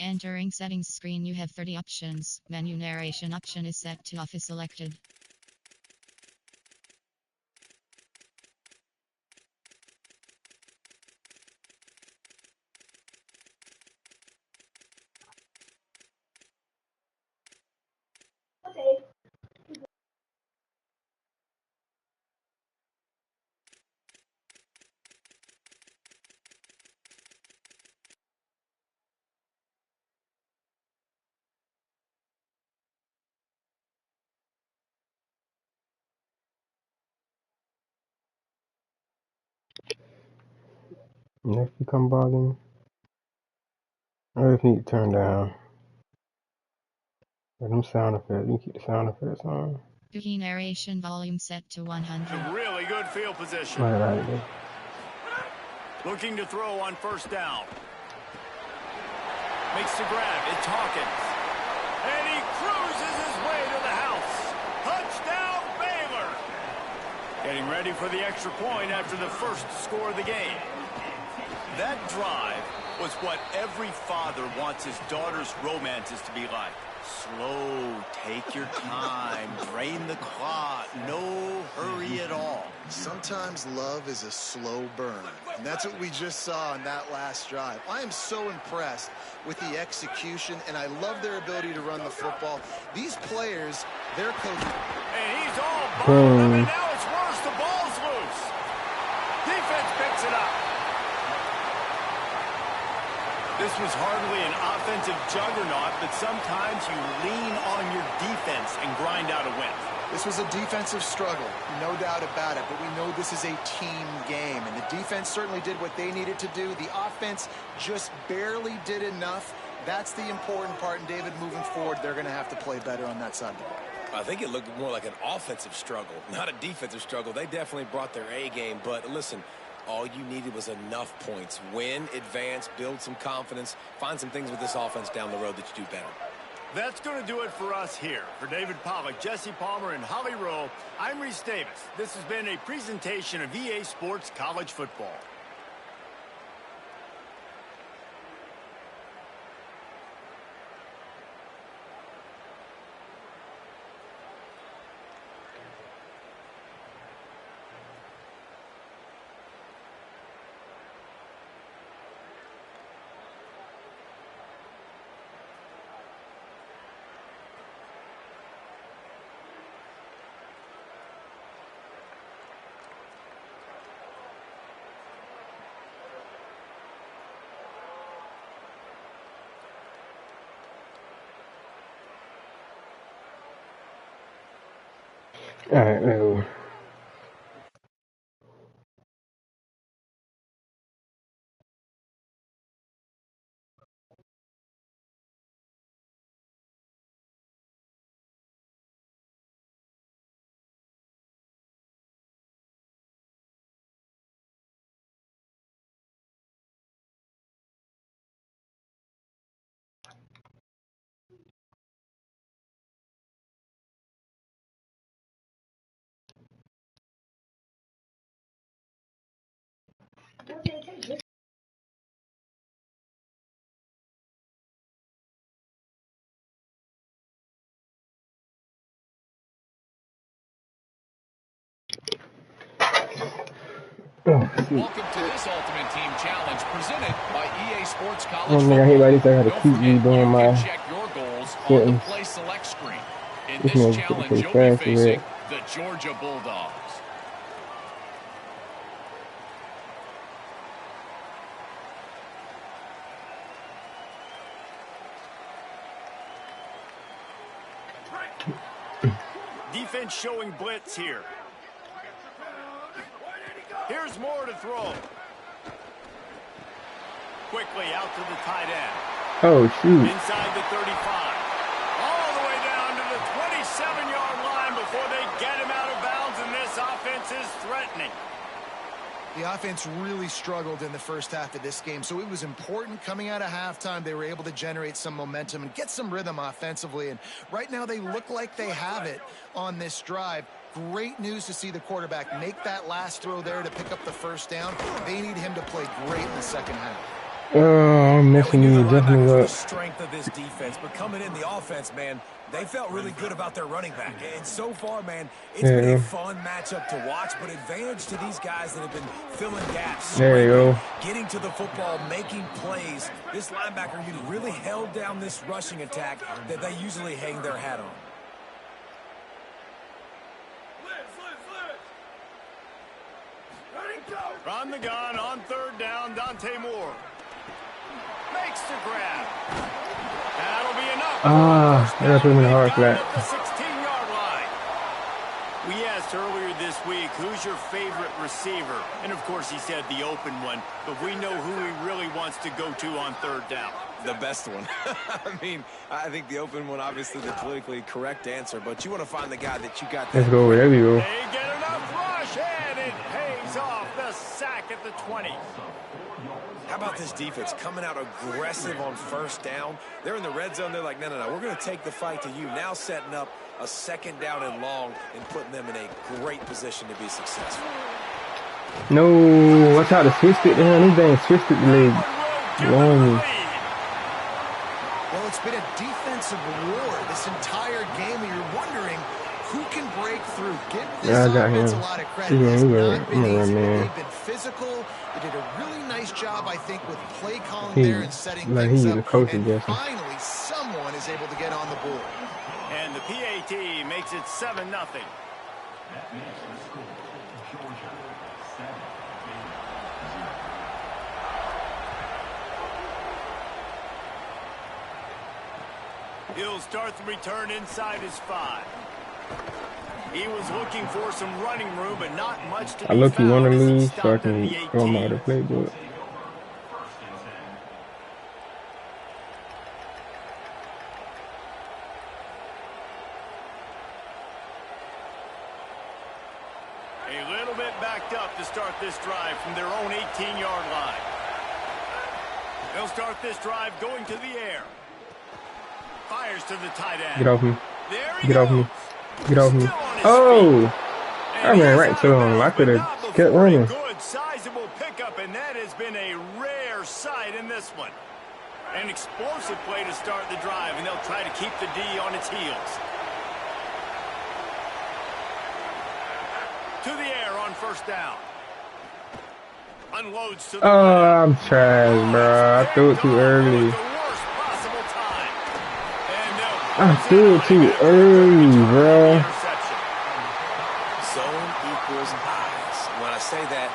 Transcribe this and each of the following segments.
Entering settings screen, you have 30 options. Menu narration option is set to off is selected. Next you come volume. I just need to turn down. Or them sound effects. You can keep the sound effects on. Key narration volume set to 100. A really good field position. Right. Looking to throw on first down. Makes the grab. It's Hawkins. And he cruises his way to the house. Touchdown, Baylor. Getting ready for the extra point after the first score of the game. That drive was what every father wants his daughter's romances to be like. Slow, take your time, drain the clock, no hurry at all. Sometimes love is a slow burn, and that's what we just saw on that last drive. I am so impressed with the execution, and I love their ability to run the football. These players, their coach... And he's all balled up, and now it's worse. The ball's loose. Defense picks it up. This was hardly an offensive juggernaut, but sometimes you lean on your defense and grind out a win. This was a defensive struggle, no doubt about it, but we know this is a team game, and the defense certainly did what they needed to do. The offense just barely did enough. That's the important part, and David, moving forward, they're going to have to play better on that side of the ball. I think it looked more like an offensive struggle, not a defensive struggle. They definitely brought their A game, but listen, all you needed was enough points. Win, advance, build some confidence, find some things with this offense down the road that you do better. That's going to do it for us here. For David Pollack, Jesse Palmer, and Holly Rowe, I'm Reese Davis. This has been a presentation of EA Sports College Football. Alright, now. Welcome to this Ultimate Team Challenge presented by EA Sports College One Football. thing I hate about this, I gotta Don't keep forget, you redoing my can check your goals on the settings. Play Select screen. In This this man's challenge, getting you'll pretty be fast with it. facing the Georgia Bulldogs. Defense showing blitz here. Here's more to throw. Quickly out to the tight end. Oh, shoot. Inside the 35. All the way down to the 27-yard line before they get him out of bounds, and this offense is threatening. The offense really struggled in the first half of this game, so it was important coming out of halftime. They were able to generate some momentum and get some rhythm offensively, and right now they look like they have it on this drive. Great news to see the quarterback make that last throw there to pick up the first down. They need him to play great in the second half. I'm Now, we messing knew the these linebackers were definitely the up. strength of this defense, but coming in the offense, man, they felt really good about their running back. And so far, man, it's There been you a go. fun matchup to watch, but advantage to these guys that have been filling gaps, There you scraping, go. getting to the football, making plays. This linebacker unit really held down this rushing attack that they usually hang their hat on. From the gun on third down, Dante Moore makes the grab. That'll be enough. I gotta put him in the hard They've got flat. him at the 16-yard line. We asked earlier this week, who's your favorite receiver? And, of course, he said the open one. But we know who he really wants to go to on third down. The best one. I mean, I think the open one, obviously the politically correct answer, but you want to find the guy that you got that. Let's go. There we go. They get enough rush, and it pays off the sack at the 20. How about this defense coming out aggressive on first down? They're in the red zone. They're like, no, we're going to take the fight to you. Now setting up a second down and long and putting them in a great position to be successful. No, watch out to twist it down. These things twisted the leg. Long. Well, it's been a defensive war this entire game, and you're wondering who can break through. Give this Yeah, I got offense him. a lot of credit. Yeah, It's I'm not been gonna easy, but man. they've been physical. They did a really nice job, I think, with play calling He- there and setting like things he up. the coach, And Justin. finally, someone is able to get on the board. And the PAT makes it 7-0. He'll start the return inside his 5. He was looking for some running room, but not much to I be look you found want to as he leave so I stopped at can the throw him out 18. of the playbook. A little bit backed up to start this drive from their own 18-yard line. They'll start this drive going to the air. Fires to the tight end. Get off me. There he Get off me. goes. Get off me. Still on his Oh! feet. I And ran he's right out to of him. I bounds, could but have not kept before a running. good, sizable pickup, and that has been a rare sight in this one. An explosive play to start the drive, and they'll try to keep the D on its heels. To the air on first down. Unloads to the Oh, I'm trash, bro. I threw it too early. I threw it too early, bro. Zone equals eyes. When I say that,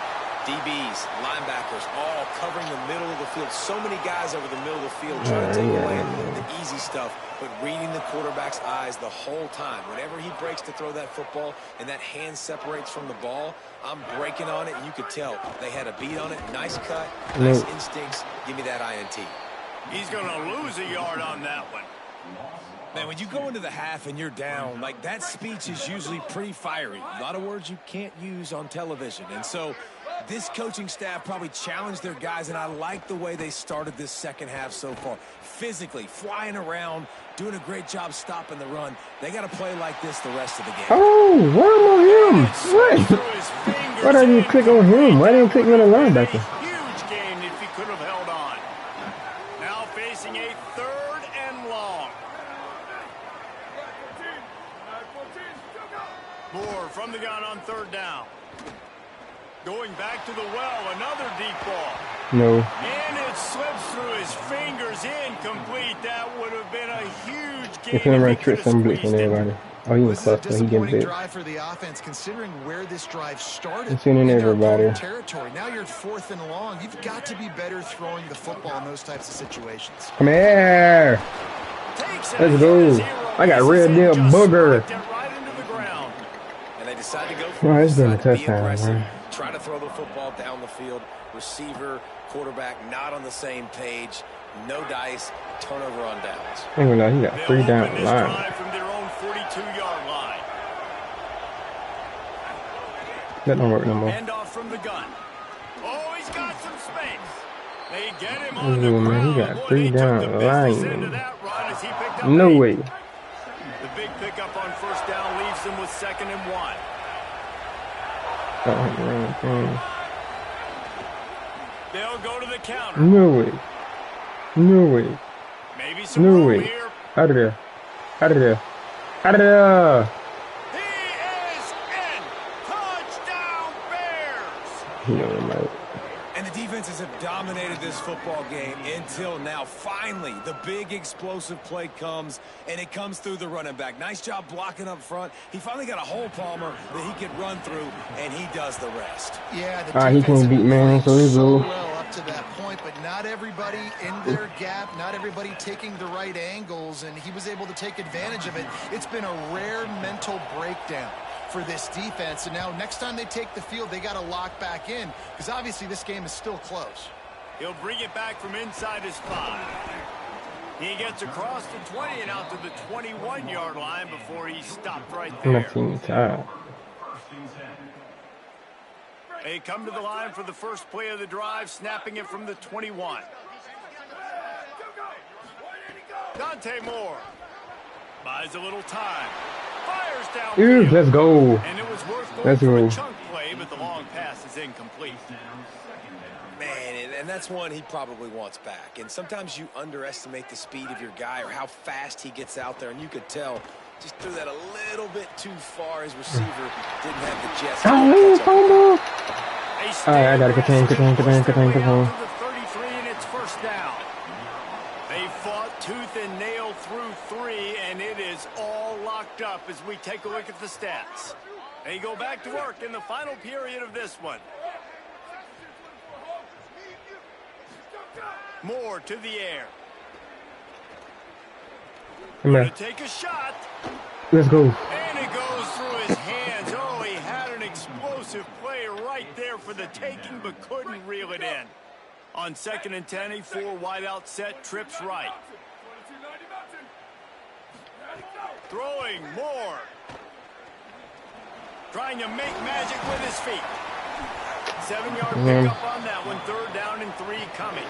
DBs, linebackers, all covering the middle of the field. So many guys over the middle of the field trying to take away the easy stuff, but reading the quarterback's eyes the whole time. Whenever he breaks to throw that football and that hand separates from the ball, I'm breaking on it, and you could tell they had a beat on it. Nice cut, nice instincts. Give me that INT. He's going to lose a yard on that one. Man, when you go into the half and you're down, like that speech is usually pretty fiery. A lot of words you can't use on television. And so this coaching staff probably challenged their guys, and I like the way they started this second half so far. Physically, flying around, doing a great job stopping the run. They got to play like this the rest of the game. Oh, why am I him? What? Why didn't you click on him? Why didn't you click on the linebacker? Huge gain if he could have held on. Now facing a third and long. Moore from the gun on third down. Going back to the well, another deep ball. No. And it slips through his fingers, incomplete. That would have been a huge gain. If him run tricks, I'm blitzing everybody. Oh, he was This is a close, so he getting disappointing bit. drive for the offense, considering where this drive started. I'm seeing in their everybody. opponent territory. Now you're at 4th and long. You've got to be better throwing the football in those types of situations. Come here. Let's go. I got red deal booger. And they decide to go Oh, for it. it's been a Decide to be touchdown, aggressive. man. Try to throw the football down the field. Receiver, quarterback not on the same page. No dice. Turnover on downs. I ain't gonna lie, he got 3 down the line. From their own 42-yard line. That don't work no more. Hand off from the gun. Oh, he's got some space. They get him Oh, on the man, ground. he got Boy, 3 they took down the the business line. into that run as he picked up No 8. way. The big pickup on first down leaves them with 2nd and 1. Oh, man. They'll go to the counter. No way. No way. Maybe some No room way. here. Out of there. Out of there. Out of there. He is in. Touchdown Bears. You know what I'm like. And the defenses have dominated this football game until now. Finally, the big explosive play comes, and it comes through the running back. Nice job blocking up front. He finally got a hole, Palmer, that he could run through, and he does the rest. Yeah, the He defense can't beat man, so played he so go. well up to that point, but not everybody in their gap, not everybody taking the right angles, and he was able to take advantage of it. It's been a rare mental breakdown for this defense, and now next time they take the field, they got to lock back in, because obviously this game is still close. He'll bring it back from inside his 5. He gets across the 20 and out to the 21-yard line before he stopped right there. They come to the line for the first play of the drive, snapping it from the 21. Dante Moore buys a little time. Fires down. Let's go. And it was worth going Let's for go. a chunk play, but the long pass is incomplete. Man, and that's one he probably wants back. And sometimes you underestimate the speed of your guy or how fast he gets out there, and you could tell just threw that a little bit too far. His receiver didn't have the chest. Alright, I gotta contain. The 33, and it's first down. They fought tooth and nail through 3, and it is all locked up as we take a look at the stats. They go back to work in the final period of this one. Moore to the air. Gonna take a shot. Let's go. And it goes through his hands. Oh, he had an explosive play right there for the taking, but couldn't reel it in. On 2nd and 10, a 4 wide out set, trips right. Throwing Moore. Trying to make magic with his feet. 7-yard pickup on that one. 3rd down and 3 coming.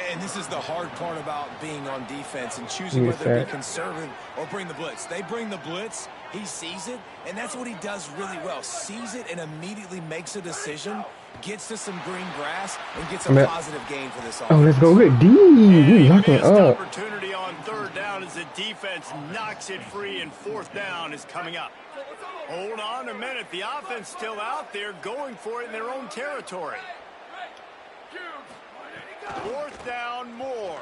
And this is the hard part about being on defense and choosing whether to be conservative or bring the blitz. They bring the blitz, he sees it, and that's what he does really well. Sees it and immediately makes a decision, gets to some green grass, and gets a positive gain for this offense. Oh, let's go. Good D. We locking up. Opportunity on 3rd down as the defense knocks it free, and 4th down is coming up. Hold on a minute. The offense still out there going for it in their own territory. 4th down, Moore.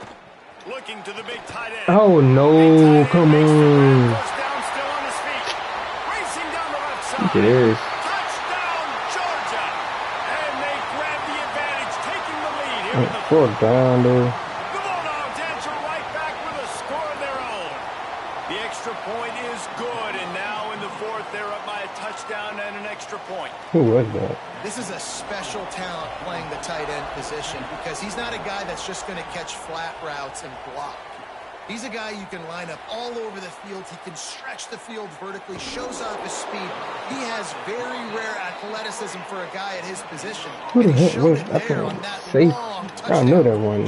Looking to the big tight end. Oh, no. Come on. 1st down, still on his feet. Racing down the left side. It is. Touchdown, Georgia. And they grab the advantage, taking the lead here in the 4th down, dude. The Bulldogs answer right back with a score of their own. The extra point is good, and now in the 4th, they're up by a touchdown and an extra point. Who was that? This is a special talent playing the tight end position because he's not a guy that's just going to catch flat routes and block. He's a guy you can line up all over the field. He can stretch the field vertically, shows off his speed. He has very rare athleticism for a guy at his position. Who the heck was that? Safe. I know that one.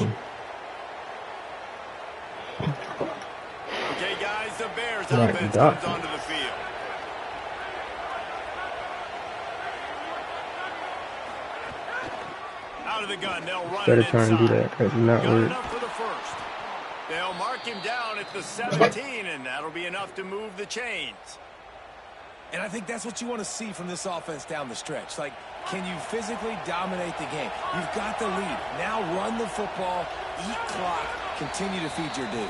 Okay, guys, the Bears offense comes onto the field. Out of the gun, they'll run Better it try and do that because it's not Got work. enough for the 1st. They'll mark him down at the 17, and that'll be enough to move the chains. And I think that's what you want to see from this offense down the stretch. Like, can you physically dominate the game? You've got the lead. Now run the football, eat clock, continue to feed your dude.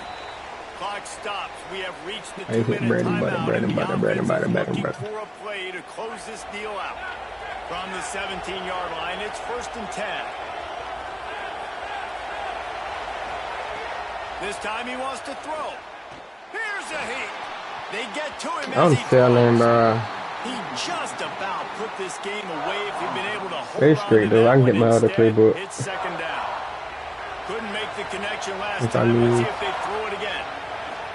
Clock stops. We have reached the I hit 2-minute timeout. bread and butter. Looking for a play to close this deal out. From the 17-yard line, it's 1st and 10. This time he wants to throw. Here's a heat. They get to him as he selling, bro. He just about put this game away if he'd been able to hold Very on straight, to though. that I can get one. my other Instead, playbook. It's 2nd down. Couldn't make the connection last If I time. Let's lose. see if they throw it again.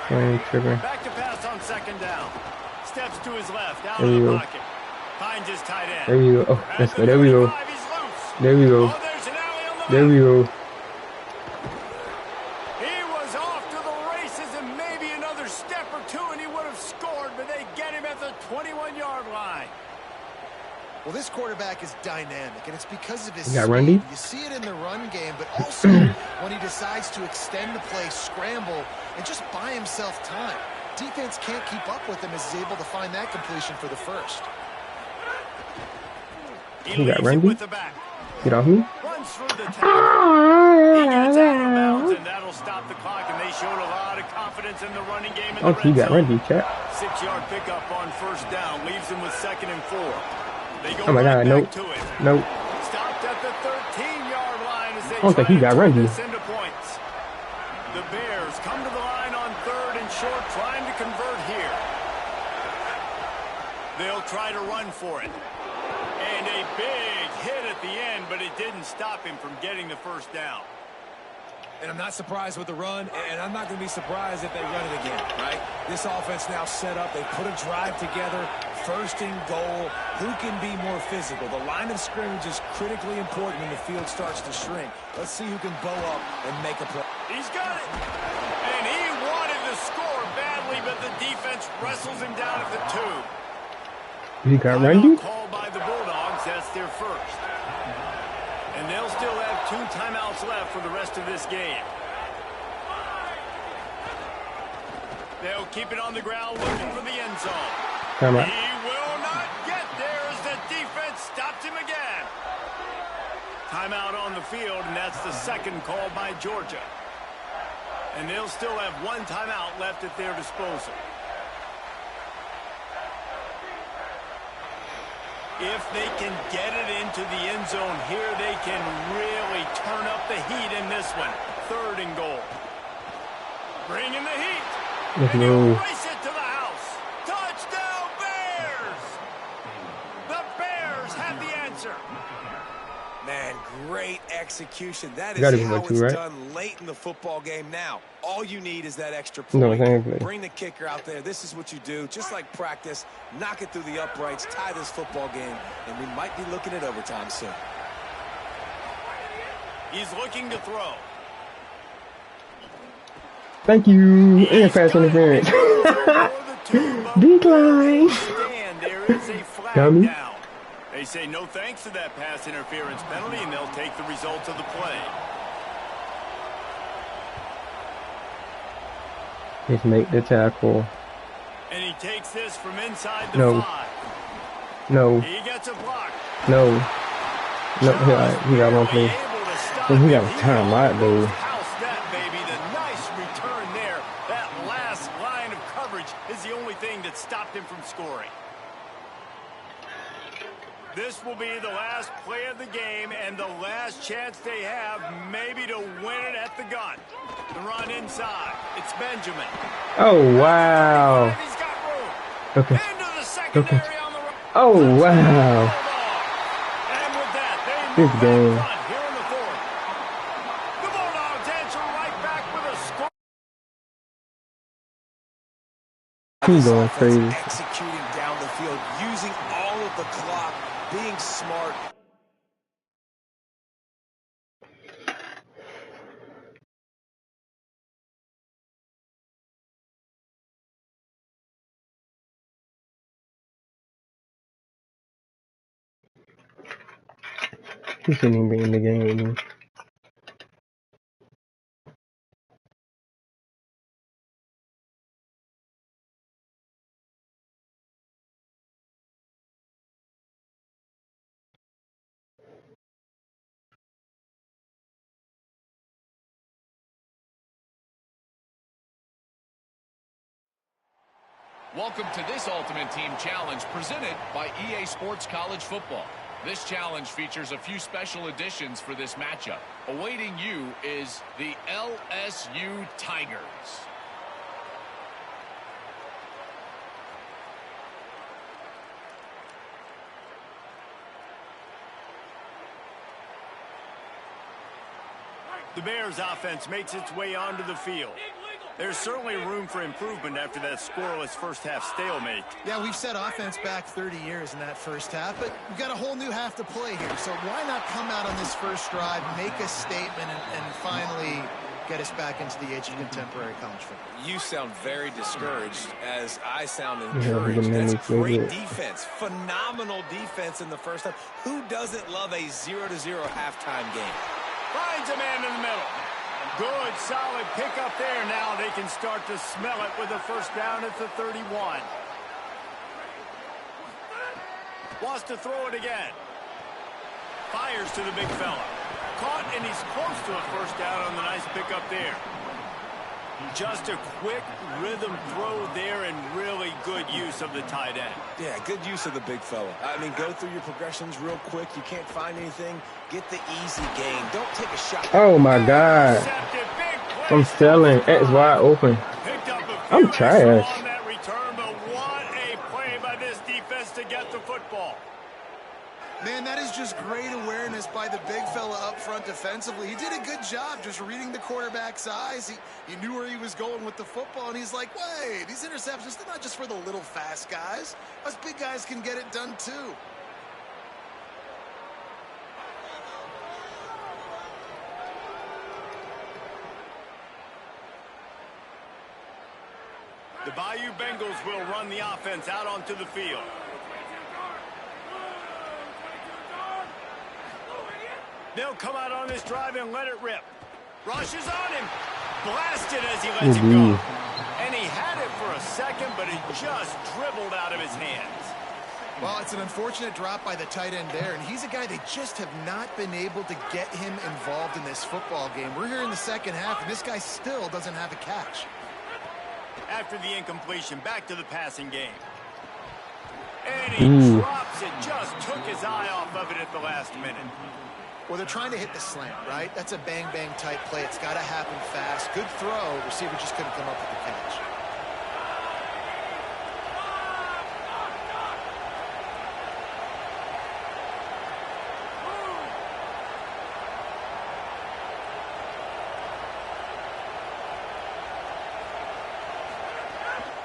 I ain't tripping. Back to pass on 2nd down. Steps to his left, out There of you the go. pocket. Finds his tight end. There you go. Oh, let's go. There we go. He's loose. There we go. Oh, there's an alley on the There we go. He was off to the races and maybe another step or two and he would have scored, but they get him at the 21-yard line. Well, this quarterback is dynamic, and it's because of his You got speed. Rundy? You see it in the run game, but also when when he decides to extend the play, scramble, and just buy himself time. Defense can't keep up with him as he's able to find that completion for the first. He got Randy. Get off me. Runs through the tackle. He gets out of bounds, and that'll stop the clock, and they showed a lot of confidence in the running game. Oh, he got Randy, chat. 6-yard pickup on first down, leaves him with 2nd and 4. They go oh my God, nope. Nope. Stopped at the 13-yard line as they I don't think he got Randy. into points. The Bears come to the line on 3rd and short, trying to convert here. They'll try to run for it. And a big hit at the end, but it didn't stop him from getting the first down. And I'm not surprised with the run, and I'm not going to be surprised if they run it again, right? This offense now set up. They put a drive together, 1st and goal. Who can be more physical? The line of scrimmage is critically important when the field starts to shrink. Let's see who can bow up and make a play. He's got it. And he wanted to score badly, but the defense wrestles him down at the 2. He got Randy? Called by the Bulldogs. That's their first. And they'll still have 2 timeouts left for the rest of this game. They'll keep it on the ground looking for the end zone. Come on. He will not get there as the defense stopped him again. Timeout on the field, and that's the 2nd called by Georgia. And they'll still have 1 timeout left at their disposal. If they can get it into the end zone here, they can really turn up the heat in this one. 3rd and goal. Bring in the heat. Let's and go. race it to the house. Touchdown, Bears! The Bears have the answer. Man, great execution. That is how it's done late in the football game now. All you need is that extra point. No, exactly. Bring the kicker out there. This is what you do. Just like practice, knock it through the uprights, tie this football game, and we might be looking at overtime soon. He's looking to throw. Thank you. And pass interference. Decline. There is a flag Dummy. down. They say no thanks to that pass interference penalty, and they'll take the results of the play. Just make the tackle. And he takes this from inside the No. 5. No. He gets a block. No. No, he got one play. Then he got a timeout, though. House that, baby. The nice return there. That last line of coverage is the only thing that stopped him from scoring. This will be the last play of the game and the last chance they have maybe to win it at the gun. The run inside. It's Benjamin. Oh, wow. He's got room. Okay. Into the secondary on the run. Oh, wow. And with that, they This move game. back front here in the 4th. The Bulldogs answer right back with a score. He's going crazy. Executing down the field, using all of the clock, being smart. He shouldn't even be in the game with me. Welcome to this Ultimate Team Challenge presented by EA Sports College Football. This challenge features a few special additions for this matchup. Awaiting you is the LSU Tigers. The Bears offense makes its way onto the field. There's certainly room for improvement after that scoreless first half stalemate. Yeah, we've set offense back 30 years in that first half, but we've got a whole new half to play here. So why not come out on this first drive, make a statement, and finally get us back into the age of contemporary college football? You sound very discouraged, as I sound encouraged. That's great defense. Phenomenal defense in the first half. Who doesn't love a 0-0 halftime game? Finds a man in the middle. Good, solid pickup there. Now they can start to smell it with a first down at the 31. Wants to throw it again. Fires to the big fella. Caught, and he's close to a first down on the nice pickup there. Just a quick rhythm throw there and really good use of the tight end. Yeah, good use of the big fella. I mean, go through your progressions real quick. You can't find anything. Get the easy gain. Don't take a shot. Oh my God. I'm selling. X wide open. I'm trash. On that return, but what a play by this defense to get the football. Man, that is just great awareness by the big fella up front defensively. He did a good job just reading the quarterback's eyes. He knew where he was going with the football, and he's like, wait, these interceptions, they're not just for the little fast guys. Us big guys can get it done too. The Bayou Bengals will run the offense out onto the field. They'll come out on this drive and let it rip. Rushes on him. Blasted as he lets it go. And he had it for a second, but it just dribbled out of his hands. Well, it's an unfortunate drop by the tight end there, and he's a guy they just have not been able to get him involved in this football game. We're here in the second half, and this guy still doesn't have a catch. After the incompletion, back to the passing game. And he drops it, just took his eye off of it at the last minute. Well, they're trying to hit the slant, right? That's a bang-bang type play. It's got to happen fast. Good throw. Receiver just couldn't come up with the catch.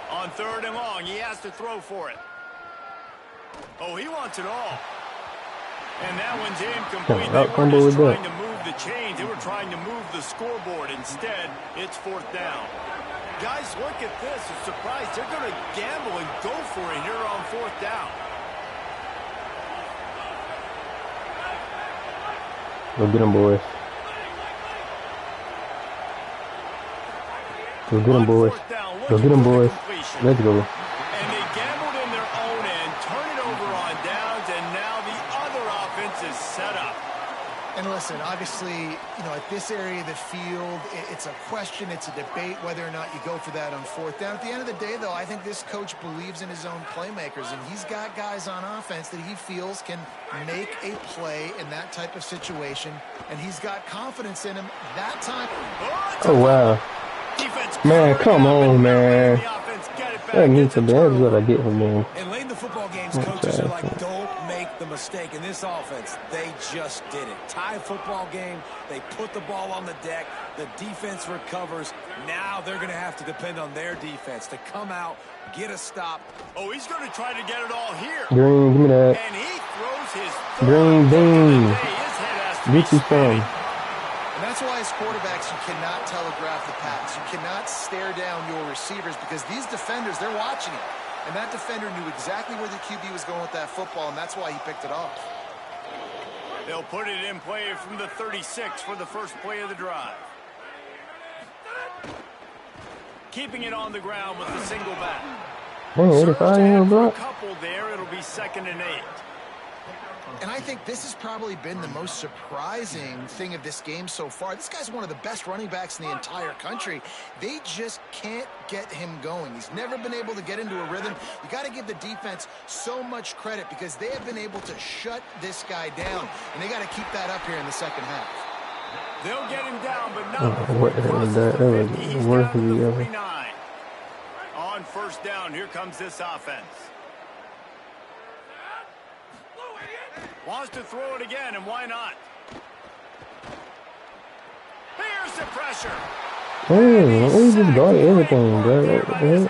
On 3rd and long, he has to throw for it. Oh, he wants it all. And that one's incomplete. They weren't just trying to move the chains. They were trying to move the scoreboard. Instead, it's 4th down. Guys, look at this. I'm surprised. They're going to gamble and go for it here on 4th down. Go get him, boys. Go get him, boys. Go get him, boys. Let's go. And they gambled in their own end, turn it over on downs, and now the other offense is set up. And listen, obviously, you know, at this area of the field, it's a question, it's a debate whether or not you go for that on 4th down. At the end of the day, though, I think this coach believes in his own playmakers, and he's got guys on offense that he feels can make a play in that type of situation, and he's got confidence in him that time. Oh, wow. Man, come on, man. That needs to be. That's what I get from him. And late in the football games, coaches are like, don't make the mistake. In this offense, they just did it. Tie football game. They put the ball on the deck. The defense recovers. Now they're going to have to depend on their defense to come out, get a stop. Oh, he's going to try to get it all here. Green, give me that. And he throws his Green bean. Get you some. And that's why as quarterbacks, you cannot telegraph the pass. You cannot stare down your receivers because these defenders, they're watching it. And that defender knew exactly where the QB was going with that football, and that's why he picked it off. They'll put it in play from the 36 for the first play of the drive. Keeping it on the ground with the single back. Hey, 85 here, bro. A couple there, it'll be 2nd and 8. And I think this has probably been the most surprising thing of this game so far. This guy's one of the best running backs in the entire country. They just can't get him going. He's never been able to get into a rhythm. You got to give the defense so much credit because they have been able to shut this guy down. And they got to keep that up here in the second half. They'll get him down, but not what the hell was that? That was the worst of the ever. On 1st down, here comes this offense. Wants to throw it again, and why not? Here's the pressure. Hey, we just got everything, bro. Defense.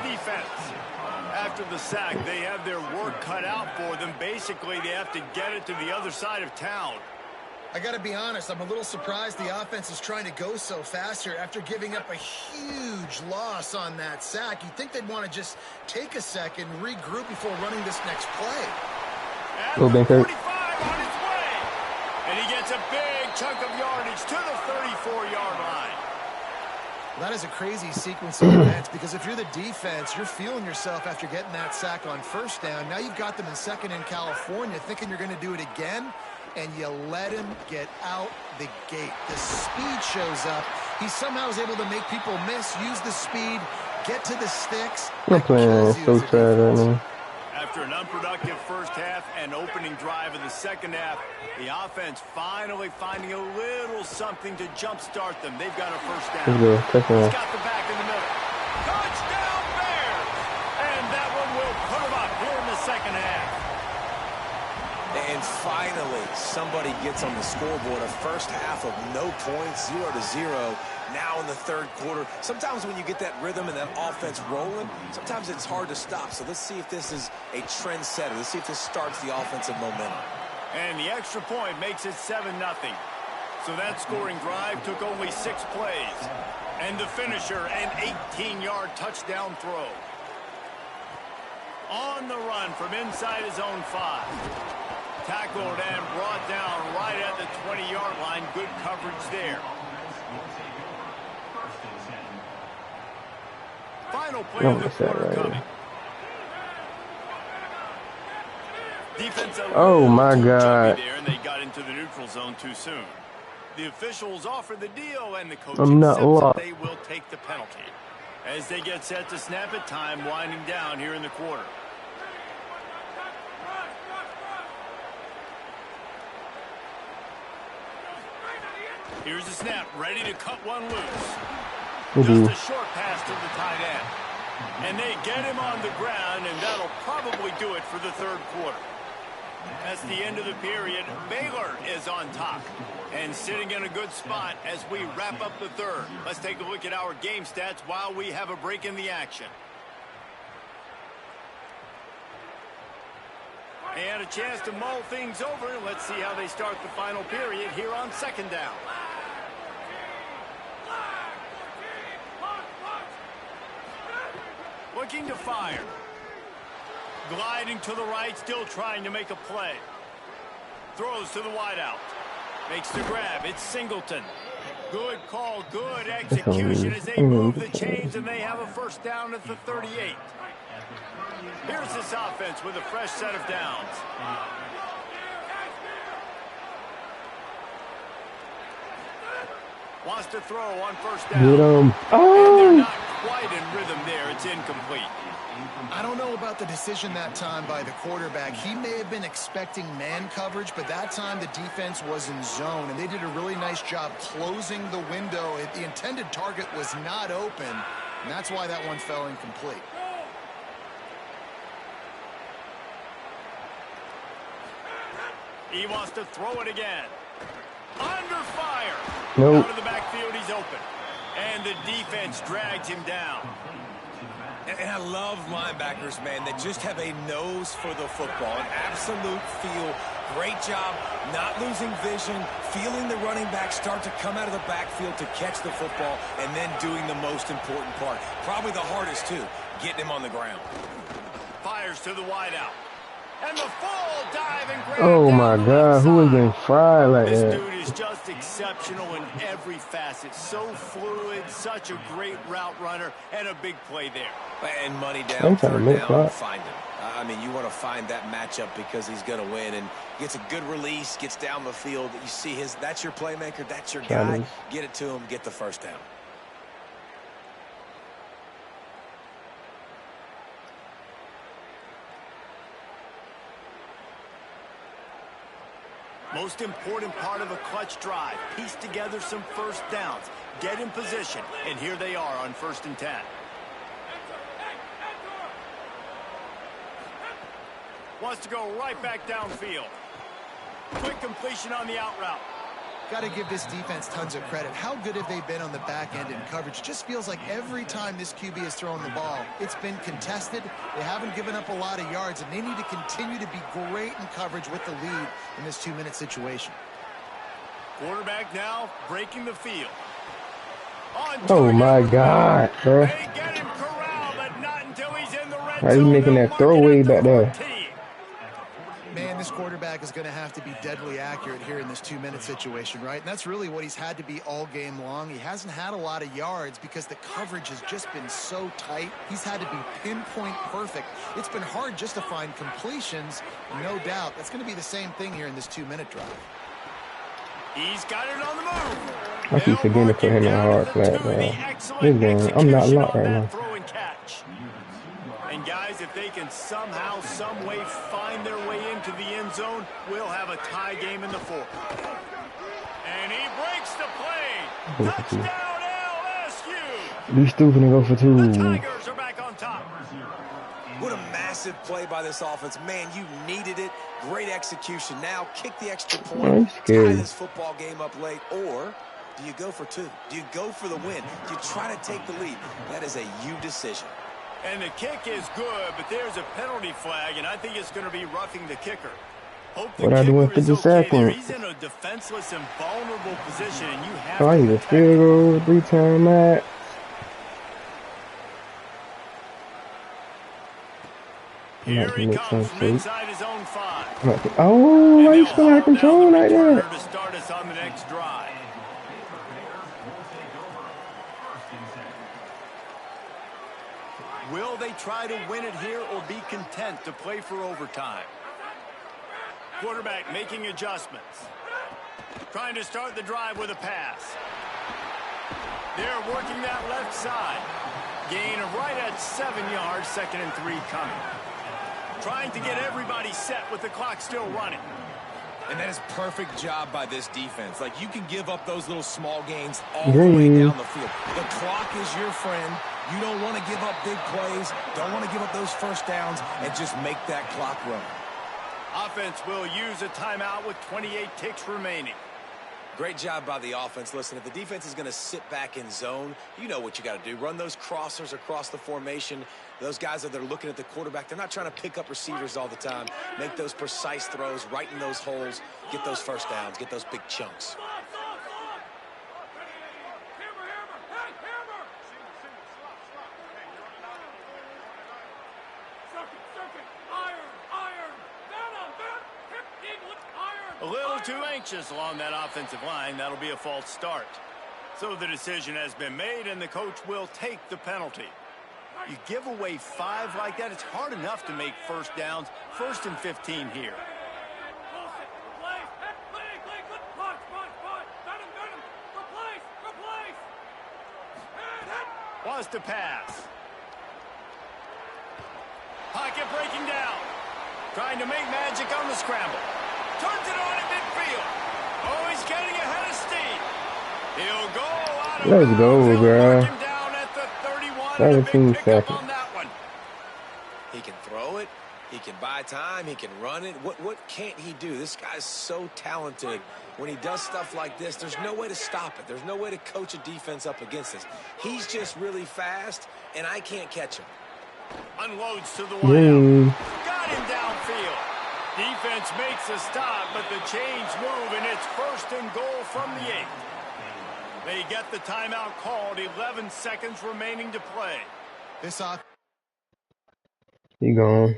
After the sack, they have their work cut out for them. Basically, they have to get it to the other side of town. I got to be honest, I'm a little surprised the offense is trying to go so fast here after giving up a huge loss on that sack. You'd think they'd want to just take a second, regroup before running this next play. Go, Banker. On his way. And he gets a big chunk of yardage to the 34-yard line. That is a crazy sequence of events because if you're the defense, you're feeling yourself after getting that sack on first down. Now you've got them in second in California thinking you're going to do it again, and you let him get out the gate. The speed shows up. He somehow is able to make people miss, use the speed, get to the sticks. I'm playing so sad right now. After an unproductive first half and opening drive of the second half, the offense finally finding a little something to jumpstart them. They've got a first down. He's got the back in the middle. Touchdown Bears! And that one will put him up here in the second half. And finally, somebody gets on the scoreboard. A first half of no points, 0-0. Now in the third quarter, sometimes when you get that rhythm and that offense rolling, sometimes it's hard to stop. So let's see if this is a trendsetter. Let's see if this starts the offensive momentum. And the extra point makes it 7-0. So that scoring drive took only 6 plays. And the finisher, an 18-yard touchdown throw. On the run from inside his own 5. Tackled and brought down right at the 20-yard line. Good coverage there. Final play of the quarter coming. Oh my God! There and they got into the neutral zone too soon. The officials offer the deal, and the coach accepts that they will take the penalty. As they get set to snap it, time winding down here in the quarter. Here's the snap, ready to cut one loose. Just a short pass to the tight end. And they get him on the ground, and that'll probably do it for the third quarter. That's the end of the period. Baylor is on top and sitting in a good spot as we wrap up the third. Let's take a look at our game stats while we have a break in the action. And a chance to mull things over. Let's see how they start the final period here on second down. Looking to fire. Gliding to the right, still trying to make a play. Throws to the wideout. Makes the grab. It's Singleton. Good call, good execution as they move the chains and they have a first down at the 38. Here's this offense with a fresh set of downs. Wants to throw on first down. Get him. And they're not quite in rhythm there. It's incomplete. I don't know about the decision that time by the quarterback. He may have been expecting man coverage, but that time the defense was in zone, and they did a really nice job closing the window. The intended target was not open, and that's why that one fell incomplete. He wants to throw it again. Under fire. Nope. Out of the backfield, he's open. And the defense drags him down. And I love linebackers, man, that just have a nose for the football, an absolute feel. Great job not losing vision, feeling the running back start to come out of the backfield to catch the football, and then doing the most important part. Probably the hardest, too, getting him on the ground. Fires to the wideout. And the full dive and grab. Oh my God, who has been fried like this that? This dude is just exceptional in every facet. So fluid, such a great route runner, and a big play there. And money down, third down, find him. I mean, you want to find that matchup because he's going to win, and gets a good release, gets down the field. You see that's your playmaker, that's your guy. Get it to him, get the first down. Most important part of a clutch drive. Piece together some first downs. Get in position. And here they are on 1st and 10. Wants to go right back downfield. Quick completion on the out route. Got to give this defense tons of credit. How good have they been on the back end in coverage? Just feels like every time this QB has thrown the ball, it's been contested. They haven't given up a lot of yards, and they need to continue to be great in coverage with the lead in this 2-minute situation. Quarterback now breaking the field. Oh my God, bro. They get him corralled, but not until he's in the red zone. Why are you making that throwaway back there? Man, this quarterback is going to have have to be deadly accurate here in this 2-minute situation, right? And that's really what he's had to be all game long. He hasn't had a lot of yards because the coverage has just been so tight. He's had to be pinpoint perfect. It's been hard just to find completions, no doubt. That's going to be the same thing here in this 2-minute drive. He's got it on the move. I keep forgetting to put him in a hard flat, bro. This game, I'm not locked right now. And guys, if they can somehow, some way find their way into the end zone, we'll have a tie game in the fourth. And he breaks the play. Touchdown LSU. These two gonna go for 2. The Tigers are back on top. What a massive play by this offense. Man, you needed it. Great execution. Now kick the extra point. Tie this football game up late. Or do you go for 2? Do you go for the win? Do you try to take the lead? That is a you decision. And the kick is good, but there's a penalty flag, and I think it's going to be roughing the kicker. Hope the what I do in kicker is 50 okay. seconds? He's in a defenseless and vulnerable position, and you have I need a field goal, 3-time match. Here he comes from inside his own 5. Oh, why you still out of control like that? To start us on the next drive. Will they try to win it here or be content to play for overtime? Quarterback making adjustments. Trying to start the drive with a pass. They're working that left side. Gain of right at 7 yards, 2nd and 3 coming. Trying to get everybody set with the clock still running. And that is perfect job by this defense. Like, you can give up those little small gains all the way down the field. The clock is your friend. You don't want to give up big plays. Don't want to give up those first downs and just make that clock run. Offense will use a timeout with 28 ticks remaining. Great job by the offense. Listen, if the defense is going to sit back in zone, you know what you got to do. Run those crossers across the formation. Those guys that are looking at the quarterback, they're not trying to pick up receivers all the time. Make those precise throws right in those holes. Get those first downs. Get those big chunks. A little too anxious along that offensive line. That'll be a false start. So the decision has been made, and the coach will take the penalty. You give away 5 like that, it's hard enough to make first downs. 1st and 15 here. Wants to pass. Pocket breaking down. Trying to make magic on the scramble. Turns it on at midfield. Oh, he's getting ahead of steam. He'll go out of Let's go, bro. Down at the 31. 17 seconds. On that one. He can throw it. He can buy time. He can run it. What can't he do? This guy's so talented. When he does stuff like this, there's no way to stop it. There's no way to coach a defense up against this. He's just really fast, and I can't catch him. Unloads to the wideout. Got him downfield. Defense makes a stop, but the chains move, and it's 1st and goal from the 8. They get the timeout called. 11 seconds remaining to play. This off. He gone.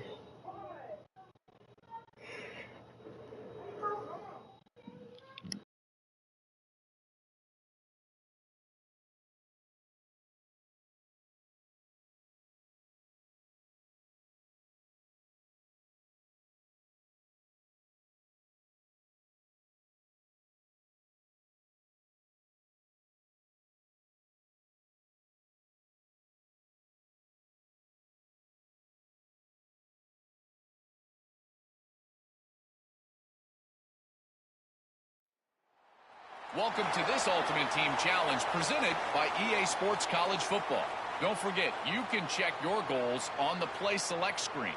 Welcome to this Ultimate Team Challenge presented by EA Sports College Football. Don't forget, you can check your goals on the Play Select screen.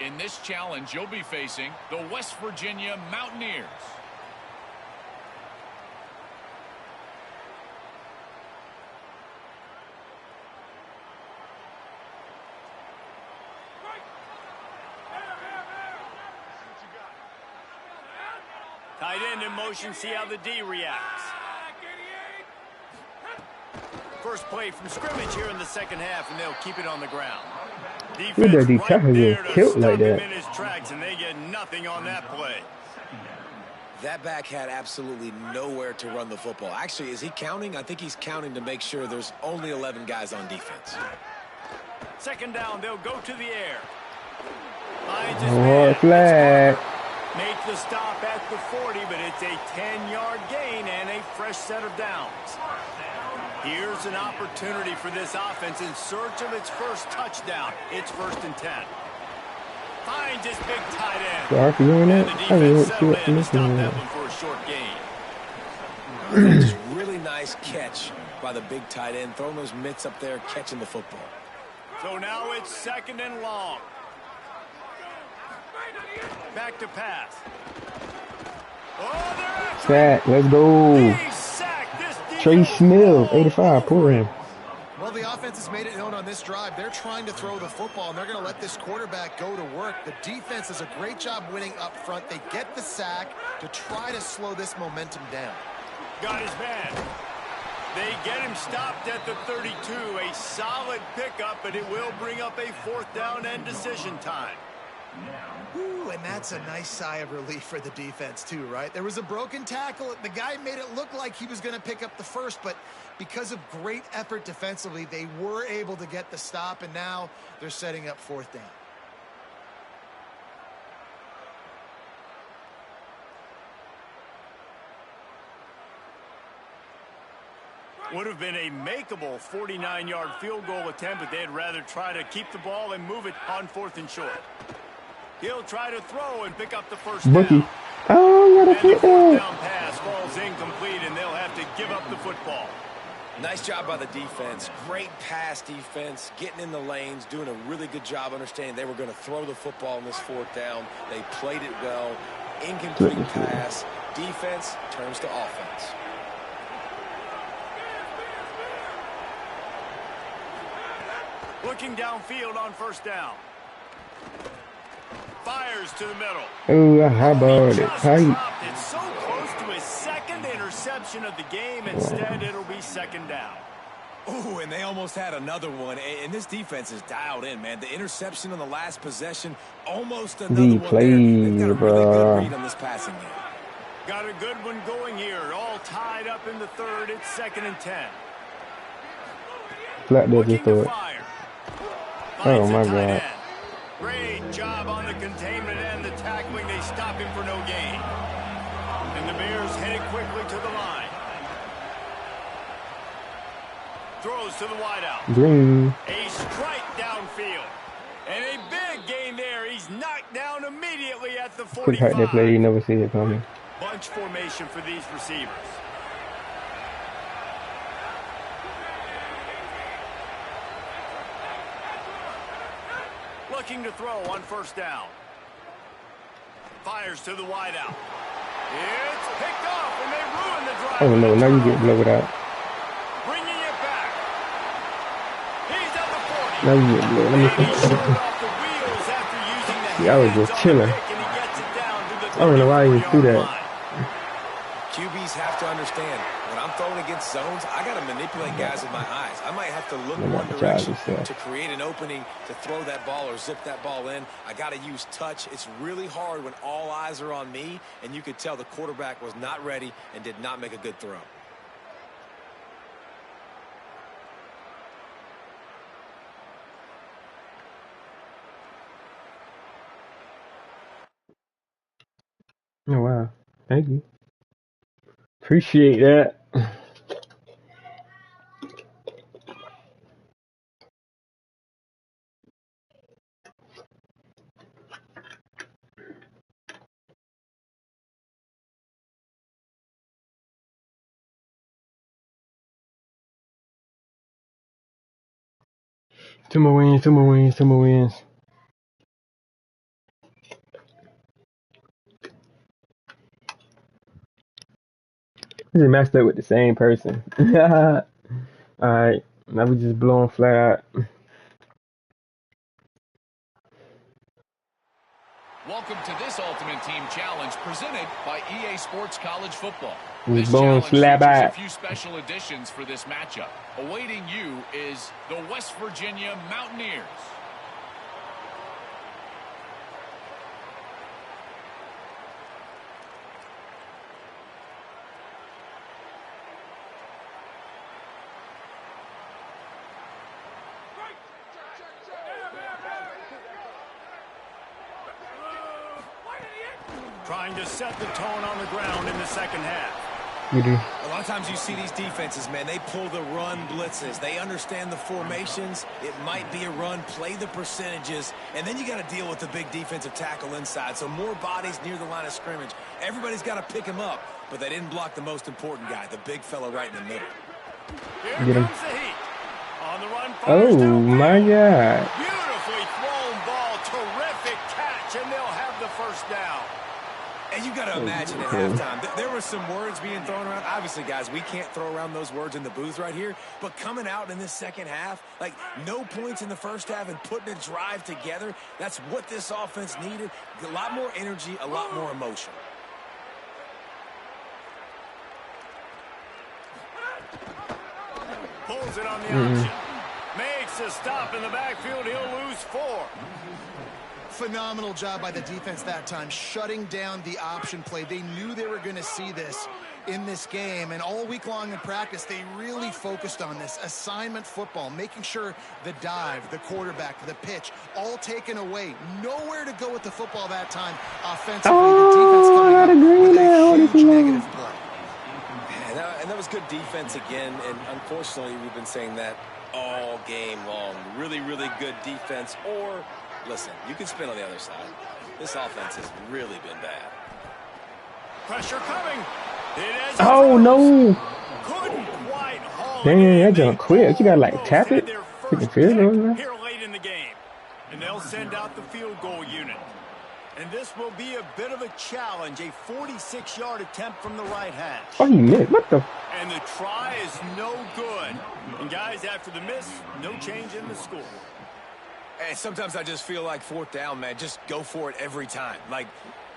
In this challenge, you'll be facing the West Virginia Mountaineers. Tight end in motion, see how the D reacts. First play from scrimmage here in the 2nd half, and they'll keep it on the ground. Defense right there to stop him in his tracks, and they get nothing on that play. That back had absolutely nowhere to run the football. Actually, is he counting? I think he's counting to make sure there's only 11 guys on defense. Second down, they'll go to the air. Flag. Make the stop at the 40, but it's a 10-yard gain and a fresh set of downs. Here's an opportunity for this offense in search of its first touchdown. It's 1st and 10. Finds his big tight end. Sorry for doing that. And the defense settled in to stop that one for a short gain. Just really nice catch by the big tight end, throwing those mitts up there, catching the football. So now it's 2nd and long. Back to pass. Oh, they're after Sack. Let's go. Trey Smith, 85. Poor him. Well, the offense has made it known on this drive. They're trying to throw the football, and they're going to let this quarterback go to work. The defense does a great job winning up front. They get the sack to try to slow this momentum down. Got his man. They get him stopped at the 32. A solid pickup, but it will bring up a 4th down and decision time. Ooh, and that's a nice sigh of relief for the defense too, right? There was a broken tackle. The guy made it look like he was going to pick up the first, but because of great effort defensively, they were able to get the stop, and now they're setting up 4th down. Would have been a makeable 49-yard field goal attempt, but they'd rather try to keep the ball and move it on 4th and short. He'll try to throw and pick up the first down. Oh, what a And the 4th hit. down pass falls incomplete, and they'll have to give up the football. Nice job by the defense. Great pass defense, getting in the lanes, doing a really good job understanding they were going to throw the football in this 4th down. They played it well. Incomplete pass. Defense turns to offense. Looking downfield on 1st down. Fires to the middle. Oh, how about it? It's so close to his 2nd interception of the game. Instead, it'll be 2nd down. Ooh, and they almost had another one. And this defense is dialed in, man. The interception on the last possession, almost another one there. They've got a really good read on this passing game. Got a good one going here. All tied up in the 3rd. It's 2nd and 10. Flat doesn't throw it. Oh, my God. Great job on the containment and the tackling. They stop him for no gain. And the Bears headed quickly to the line. Throws to the wideout. Green. A strike downfield. And a big gain there. He's knocked down immediately at the 45. Quick hurt that play. You never see it coming. Bunch formation for these receivers. Looking to throw on 1st down. Fires to the wideout. It's picked off, and they ruin the drive. Oh, no. Now you get blown out. Bringing it back. He's at the 40. Now you get blown. Let me see. I was just chilling. I don't know why he threw that. QBs have to understand, when I'm throwing against zones, I got to manipulate guys with my eyes. I might have to look one direction to create an opening to throw that ball or zip that ball in. I got to use touch. It's really hard when all eyes are on me, and you could tell the quarterback was not ready and did not make a good throw. Oh, wow. Thank you. Appreciate that. Two more wins, two more wins, two more wins. I just matched up with the same person. Alright, now we just blowing flat out. Welcome to this Ultimate Team Challenge presented by EA Sports College Football. We This blowing challenge flat features a out. few special additions for this matchup. Awaiting you is the West Virginia Mountaineers. trying to set the tone on the ground in the second half. A lot of times you see these defenses, man, they pull the run blitzes. They understand the formations. It might be a run, play the percentages, and then you got to deal with the big defensive tackle inside. So more bodies near the line of scrimmage. Everybody's got to pick him up, but they didn't block the most important guy, the big fella right in the middle. Here comes the heat. On the run, oh, my God. Beautifully thrown ball, terrific catch, and they'll have the first down. And you got to imagine at halftime, there were some words being thrown around. Obviously, guys, we can't throw around those words in the booth right here. But coming out in this second half, like no points in the first half and putting a drive together, that's what this offense needed. A lot more energy, a lot more emotion. Pulls it on the option. Makes a stop in the backfield. He'll lose 4. Phenomenal job by the defense that time, shutting down the option play. They knew they were going to see this in this game, and all week long in practice, they really focused on this assignment football, making sure the dive, the quarterback, the pitch, all taken away. Nowhere to go with the football that time offensively. The defense coming up with a huge negative play. And that was good defense again, and unfortunately, we've been saying that all game long. Really, really good defense, or listen, you can spin on the other side. This offense has really been bad. Pressure coming. Oh, no. Couldn't quite haul Dang, that jump quick. You got to, like, tap it. Put the field goal in there. Here late in the game. And they'll send out the field goal unit. And this will be a bit of a challenge. A 46-yard attempt from the right hash. Oh, he missed. What the? And the try is no good. And, guys, after the miss, no change in the score. And sometimes I just feel like 4th down, man, just go for it every time. Like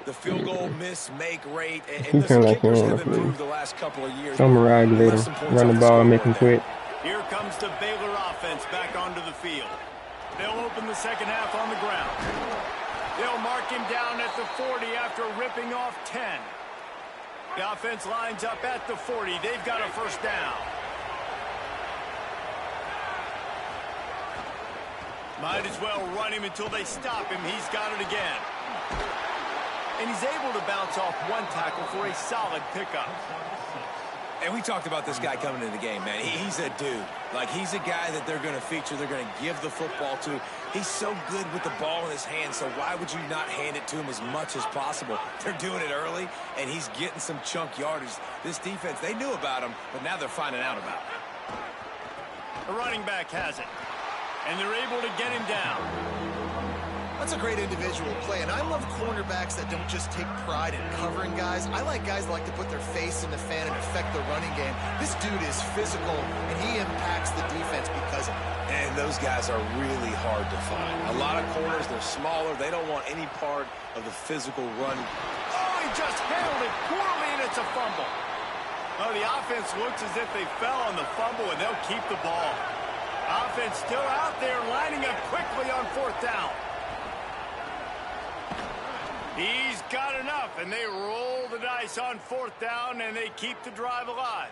the field goal miss, make rate, and the kickers have improved the last couple of years. Summarize later. Run the ball and make him quit. Here comes the Baylor offense back onto the field. They'll open the second half on the ground. They'll mark him down at the 40 after ripping off 10. The offense lines up at the 40. They've got a first down. Might as well run him until they stop him. He's got it again. And he's able to bounce off one tackle for a solid pickup. And we talked about this guy coming into the game, man. He's a dude. Like, he's a guy that they're going to feature, they're going to give the football to. He's so good with the ball in his hand, so why would you not hand it to him as much as possible? They're doing it early, and he's getting some chunk yardage. This defense, they knew about him, but now they're finding out about it. The running back has it. And they're able to get him down. That's a great individual play, and I love cornerbacks that don't just take pride in covering guys. I like guys that like to put their face in the fan and affect the running game. This dude is physical, and he impacts the defense because of it. And those guys are really hard to find. A lot of corners, they're smaller. They don't want any part of the physical run. Oh, he just handled it poorly, and it's a fumble. Oh, the offense looks as if they fell on the fumble, and they'll keep the ball. Offense still out there, lining up quickly on 4th down. He's got enough, and they roll the dice on 4th down, and they keep the drive alive.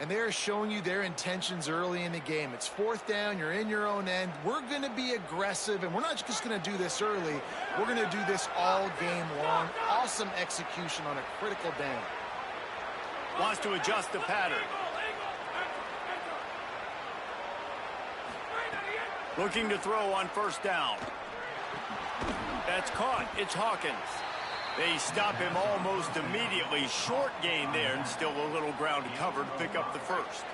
And they're showing you their intentions early in the game. It's 4th down, you're in your own end. We're going to be aggressive, and we're not just going to do this early. We're going to do this all game long. Awesome execution on a critical down. Wants to adjust the pattern. Looking to throw on 1st down. That's caught. It's Hawkins. They stop him almost immediately. Short gain there, and still a little ground to cover to pick up the first.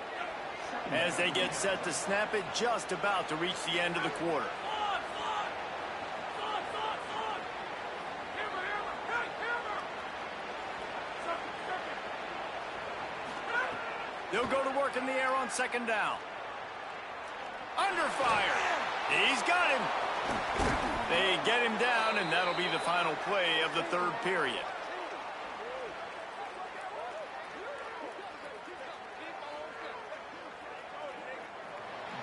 As they get set to snap it, just about to reach the end of the quarter. They'll go to work in the air on 2nd down. Under fire. He's got him. They get him down, and that'll be the final play of the 3rd period.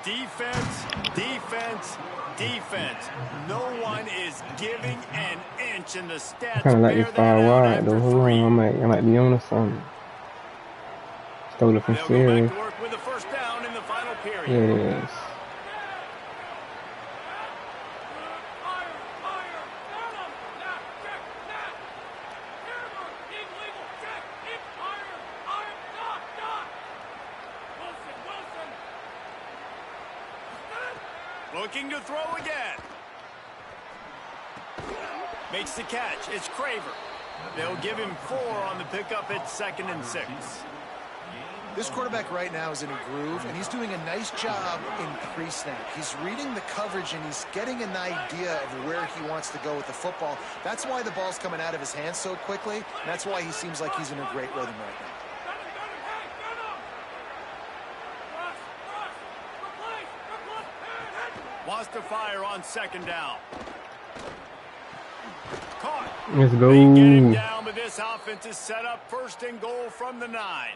Defense, defense, defense. No one is giving an inch, in the stats. Kind of like this far wide though. Hold on, I might be on or something. Stole it from Siri. They'll go back to work with the first down in the final period. Yes. Looking to throw again. Makes the catch. It's Craver. They'll give him 4 on the pickup at 2nd and 6. This quarterback right now is in a groove, and he's doing a nice job in pre-snap. He's reading the coverage, and he's getting an idea of where he wants to go with the football. That's why the ball's coming out of his hands so quickly, and that's why he seems like he's in a great rhythm right now. Wants to fire on 2nd down. Caught. Let's go. They get him down, but this offense is set up 1st and goal from the 9.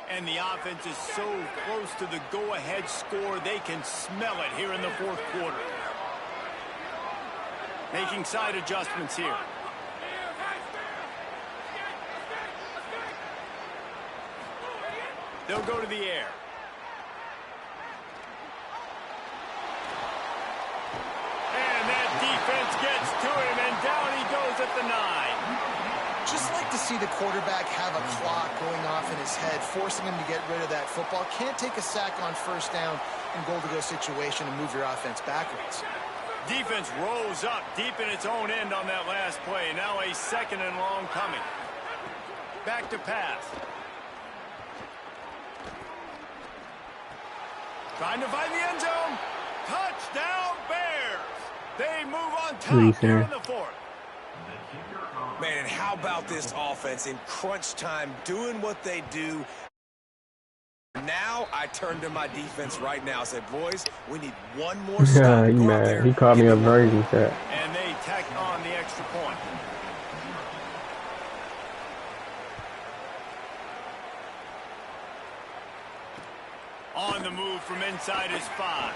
And the offense is so close to the go-ahead score, they can smell it here in the 4th quarter. Making side adjustments here. They'll go to the air. And that defense gets to him, and down he goes at the 9. Just like to see the quarterback have a clock going off in his head, forcing him to get rid of that football. Can't take a sack on 1st down in goal-to-go situation and move your offense backwards. Defense rolls up deep in its own end on that last play. Now a 2nd and long coming. Back to pass. Trying to find the end zone. Touchdown Bears. They move on top here in the 4th. Man, and how about this offense in crunch time doing what they do? Now I turn to my defense right now. I said, boys, we need one more stop. He mad. He caught me up very good. And they tack on the extra point. On the move from inside his 5.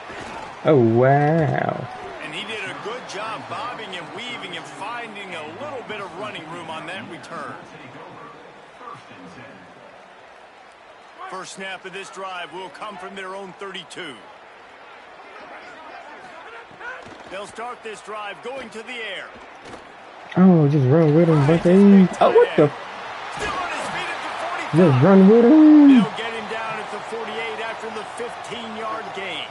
Oh, wow. And he did a good job bobbing and weaving and finding a little bit of running room on that return. First snap of this drive will come from their own 32. They'll start this drive going to the air. Oh, just run with him, Bucky. Oh, what the? Still on his feet at the 45. Just run with him. They'll get him down at the 48 after the 15-yard gain.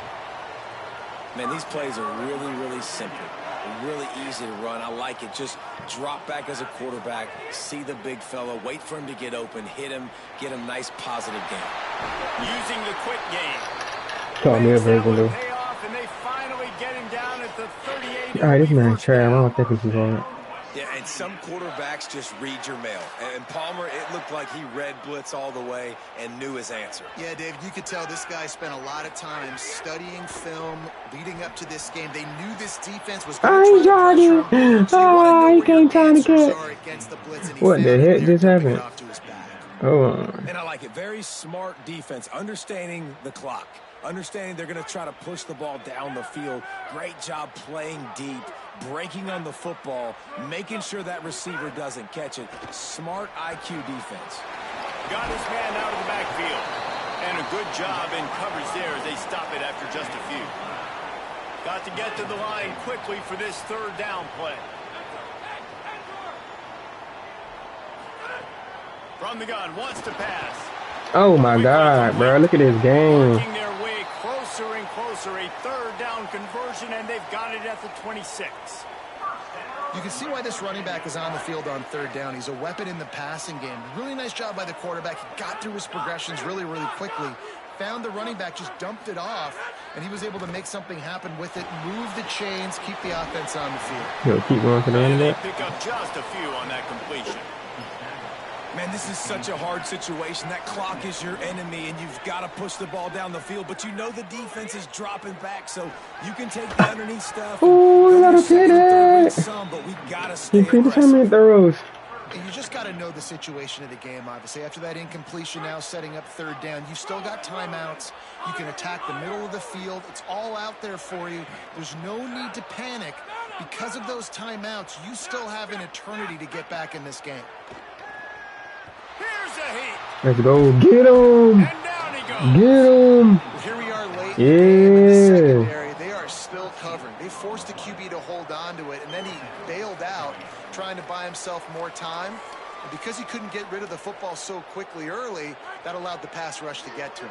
Man, these plays are really, really simple. Really easy to run. I like it. Just drop back as a quarterback, see the big fella, wait for him to get open, hit him, get a nice positive game. Using the quick game. Caught me up very good. Pay off, and they finally get him down at the 38. All right, this man trash. I don't think he's going. Yeah, and some quarterbacks just read your mail. And Palmer, it looked like he read blitz all the way and knew his answer. Yeah, David, you could tell this guy spent a lot of time studying film leading up to this game. They knew this defense was going to try to pressure him. Oh, he came trying to catch. What the heck just happened? Oh. And I like it. Very smart defense, understanding the clock. Understanding they're going to try to push the ball down the field. Great job playing deep, breaking on the football, making sure that receiver doesn't catch it. Smart IQ defense. Got his man out of the backfield. And a good job in coverage there as they stop it after just a few. Got to get to the line quickly for this 3rd down play. From the gun, wants to pass. Oh, my God, bro. Look at this game. Working their way closer and closer. A 3rd down conversion, and they've got it at the 26. You can see why this running back is on the field on 3rd down. He's a weapon in the passing game. Really nice job by the quarterback. He got through his progressions really, really quickly. Found the running back, just dumped it off, and he was able to make something happen with it, move the chains, keep the offense on the field. Yo, keep going to the running They back. pick up just a few on that completion. Man, this is such a hard situation. That clock is your enemy, and you've got to push the ball down the field. But you know the defense is dropping back, so you can take the underneath stuff. Oh, we gotta play that. Some, but we gotta stay He pretty aggressive. many throws. And you just got to know the situation of the game, obviously. After that incompletion now setting up 3rd down, you've still got timeouts. You can attack the middle of the field. It's all out there for you. There's no need to panic. Because of those timeouts, you still have an eternity to get back in this game. Here's a heat. Let's go. Get him. And down he goes. Get him. Well, here we are late in the secondary. They are still covering. They forced the QB to hold on to it, and then he bailed out, trying to buy himself more time. And because he couldn't get rid of the football so quickly early, that allowed the pass rush to get to him.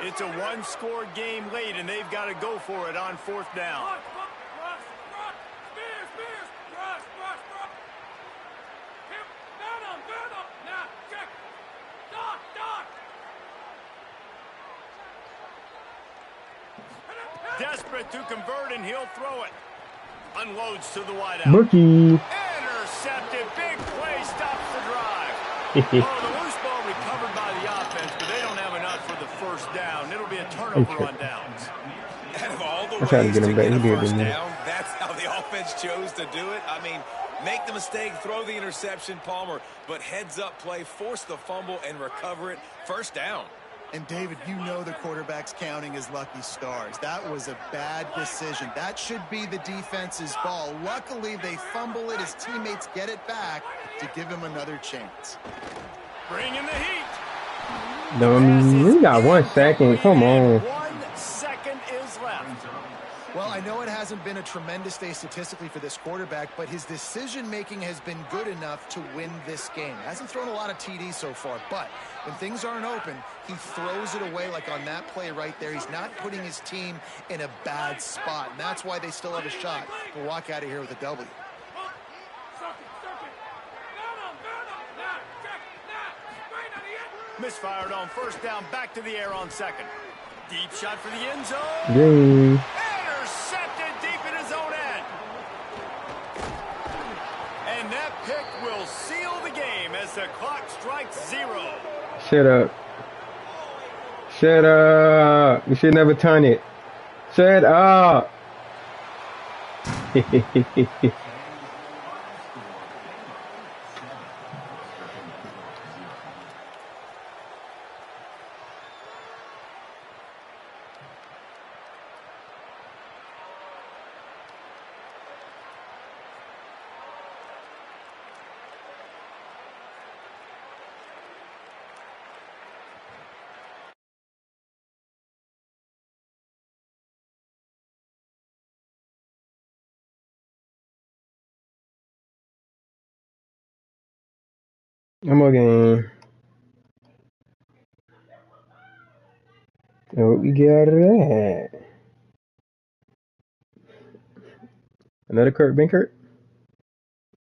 It's a one-score game late, and they've got to go for it on 4th down. Desperate to convert, and he'll throw it. Unloads to the wideout. Bookie. Intercepted. Big play stops the drive. The loose ball recovered by the offense, but they don't have enough for the 1st down. It'll be a turnover on downs. Out of all the I tried to ways get him back. a He did, first didn't he? down, that's how the offense chose to do it. I mean, make the mistake, throw the interception, Palmer, but heads-up play, force the fumble, and recover it. 1st down. And, David, you know the quarterback's counting his lucky stars. That was a bad decision. That should be the defense's ball. Luckily, they fumble it. His teammates get it back to give him another chance. Bring in the heat. No, we got 1 second. Come on. 1 second is left. Well, I know it hasn't been a tremendous day statistically for this quarterback, but his decision-making has been good enough to win this game. Hasn't thrown a lot of TDs so far, but when things aren't open, he throws it away like on that play right there. He's not putting his team in a bad spot, and that's why they still have a shot to walk out of here with a W. Misfired on 1st down, back to the air on 2nd. Deep shot for the end zone. Dang. Intercepted deep in his own end. And that pick will seal the game as the clock strikes 0. Shut up. Shut up. You should never turn it. Shut up. I'm again. And what we get out of that? Another Kurt Benkert?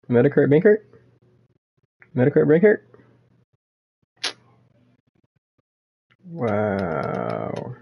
Another Kurt Benkert? Another Kurt Benkert? Wow.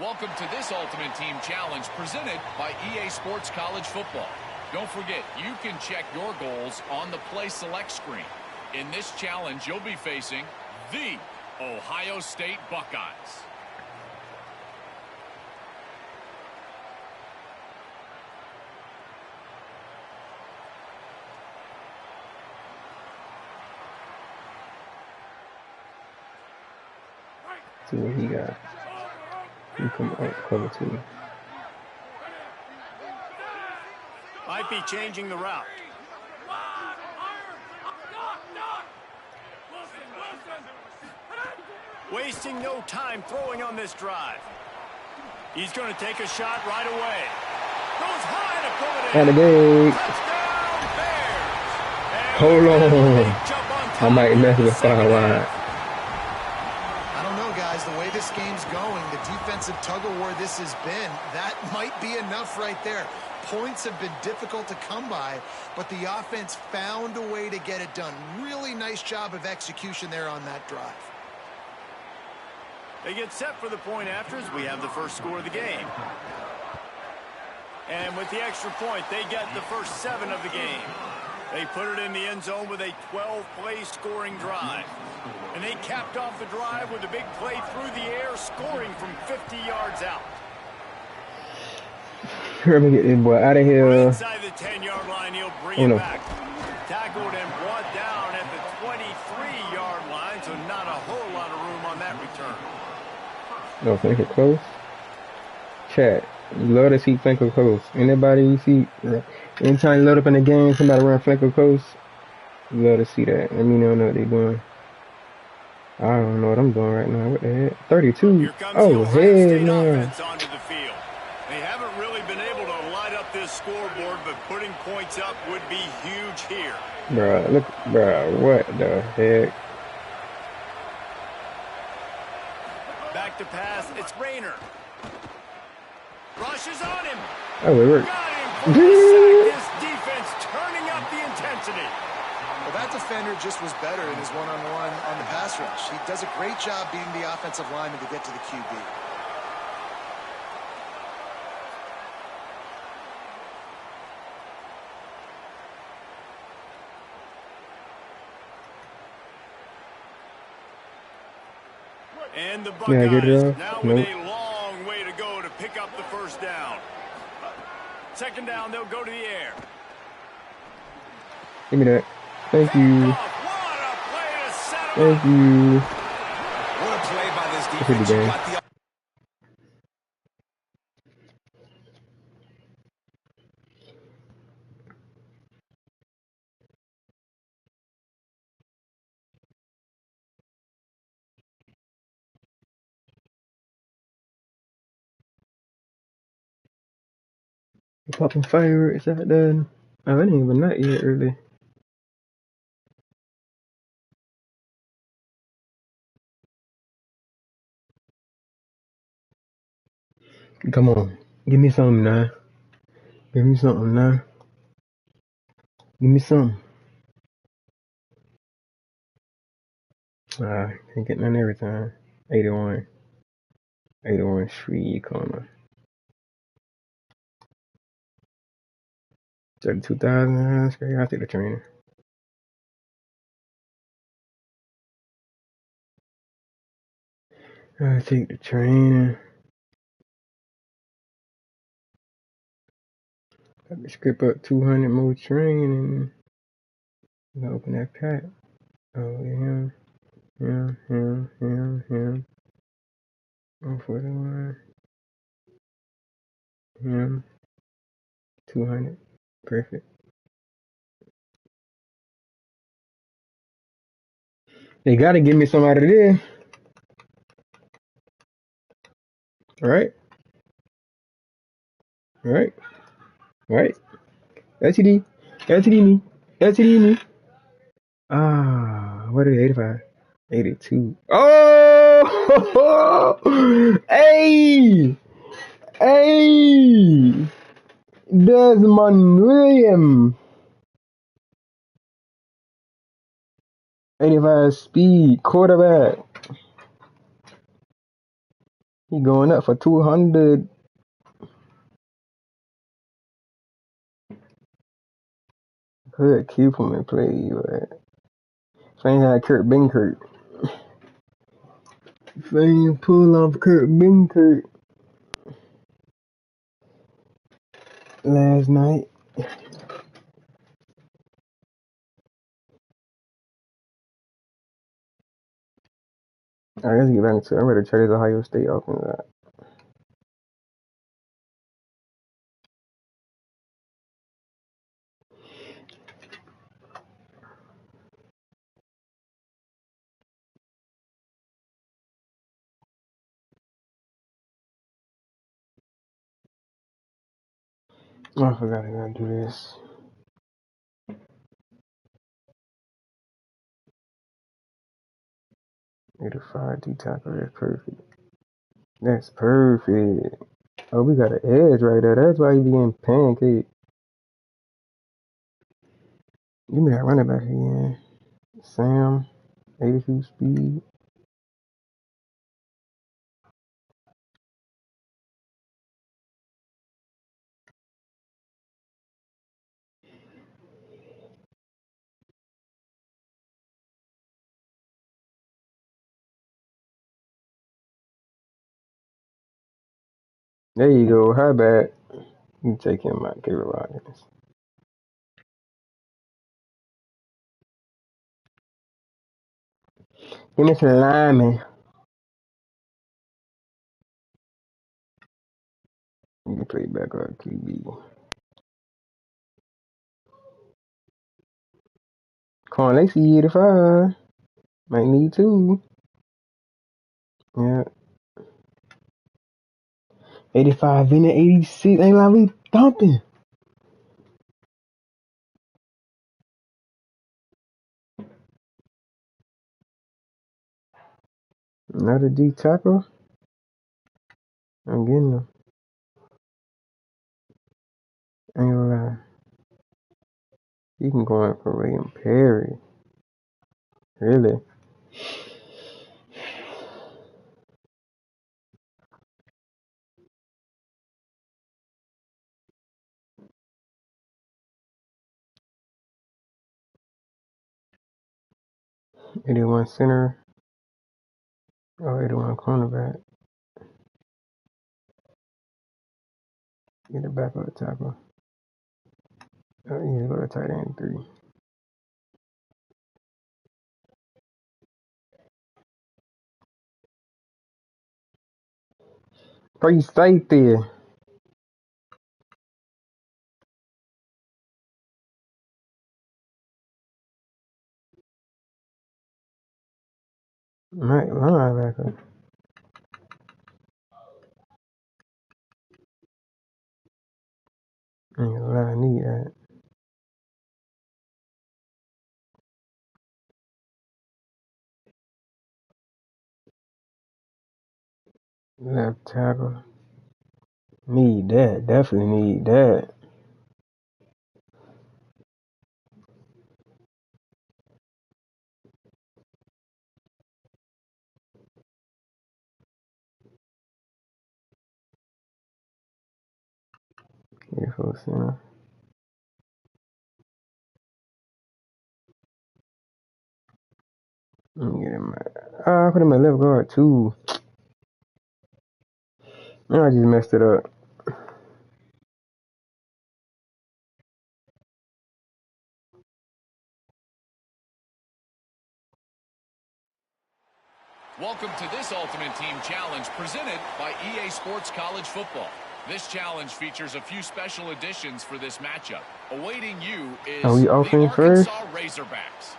Welcome to this Ultimate Team Challenge presented by EA Sports College Football. Don't forget, you can check your goals on the Play Select screen. In this challenge, you'll be facing the Ohio State Buckeyes. See what he got. He come out cover 2. Might be changing the route. Wasting no time throwing on this drive. He's going to take a shot right away. Goes high to pull it in. And again. Hold on. I might mess with far wide. I don't know, guys. The way this game's going, the defensive tug-of-war this has been, that might be enough right there. Points have been difficult to come by, but the offense found a way to get it done. Really nice job of execution there on that drive. They get set for the point afters. We have the first score of the game. And with the extra point, they get the first 7 of the game. They put it in the end zone with a 12-play scoring drive. And they capped off the drive with a big play through the air, scoring from 50 yards out. Let me get this boy out of here. Inside the 10-yard line, he'll bring it back. Tackled and brought down at the 23-yard line, so not a whole lot of room on that return. No, Franco close. Chat. You love to see Franco close. Anybody you see, anytime you load up in the game, somebody run Franco close, you love to see that. Let me know what they're doing. I don't know what I'm doing right now. What the heck? 32. Oh, heck, man. Onto the field. They haven't really been able to light up this scoreboard, but putting points up would be huge here. Bruh, look, bruh, what the heck? Back to pass, it's Rayner. Rushes on him. Oh, it worked. Got him for the sack. This defense turning up the intensity. Well, that defender just was better in his one-on-one on the pass rush. He does a great job beating the offensive lineman to get to the QB. And the Buckeyes now with nope. a long way to go to pick up the first down. Second down, they'll go to the air. Give me that. Thank you. Thank you. What a play by this defense. You got the Popping fireworks out there. Oh, it ain't even night yet, early. Come on. Give me something now. Give me something now. Give me something. Can't get none every time. 81. 81 free corner. 32,000. That's great. I'll take the trainer. I'll take the trainer. I can script up 200 more training. I'm gonna open that pack. Oh, him. 141. Him. 200. Perfect. They gotta give me some out of there. Alright. Alright. Alright. LTD. LTD me. LTD me. What are they? 85. 82. Oh! Hey! Hey! Desmond Williams. 85 speed. Quarterback. He going up for 200. Could keep him and play, but Fang had Kurt Benkert. Fang pull off Kurt Benkert last night. Alright, let's get back to it. I'm ready to try this Ohio State offense out. Oh, I forgot I gotta do this. Need a 5D tackle. That's perfect. That's perfect. Oh, we got an edge right there. That's why he be getting pancake. Give me that running back again. Sam, 82 speed. There you go. How bad? You take him out, Caleb Rogers. Finish lineman. You can play back up QB. Corn Lacy 85. Might need two. Yeah. 85 in the 86. Ain't like we thumping. Another D tackle. I'm getting them. Ain't gonna lie. You can go in for William Perry. Really? 81 center. Oh, 81 cornerback. Get it back on the tackle. Oh, yeah, go to tight end 3. Pretty safe there. Right, linebacker. Ain't gonna lie, I need that. Left tackle. Need that. Definitely need that. Here for center. Let me get him. I put him at left guard too. I just messed it up. Welcome to this Ultimate Team Challenge presented by EA Sports College Football. This challenge features a few special additions for this matchup. Awaiting you is Are we the offense first? Arkansas Razorbacks.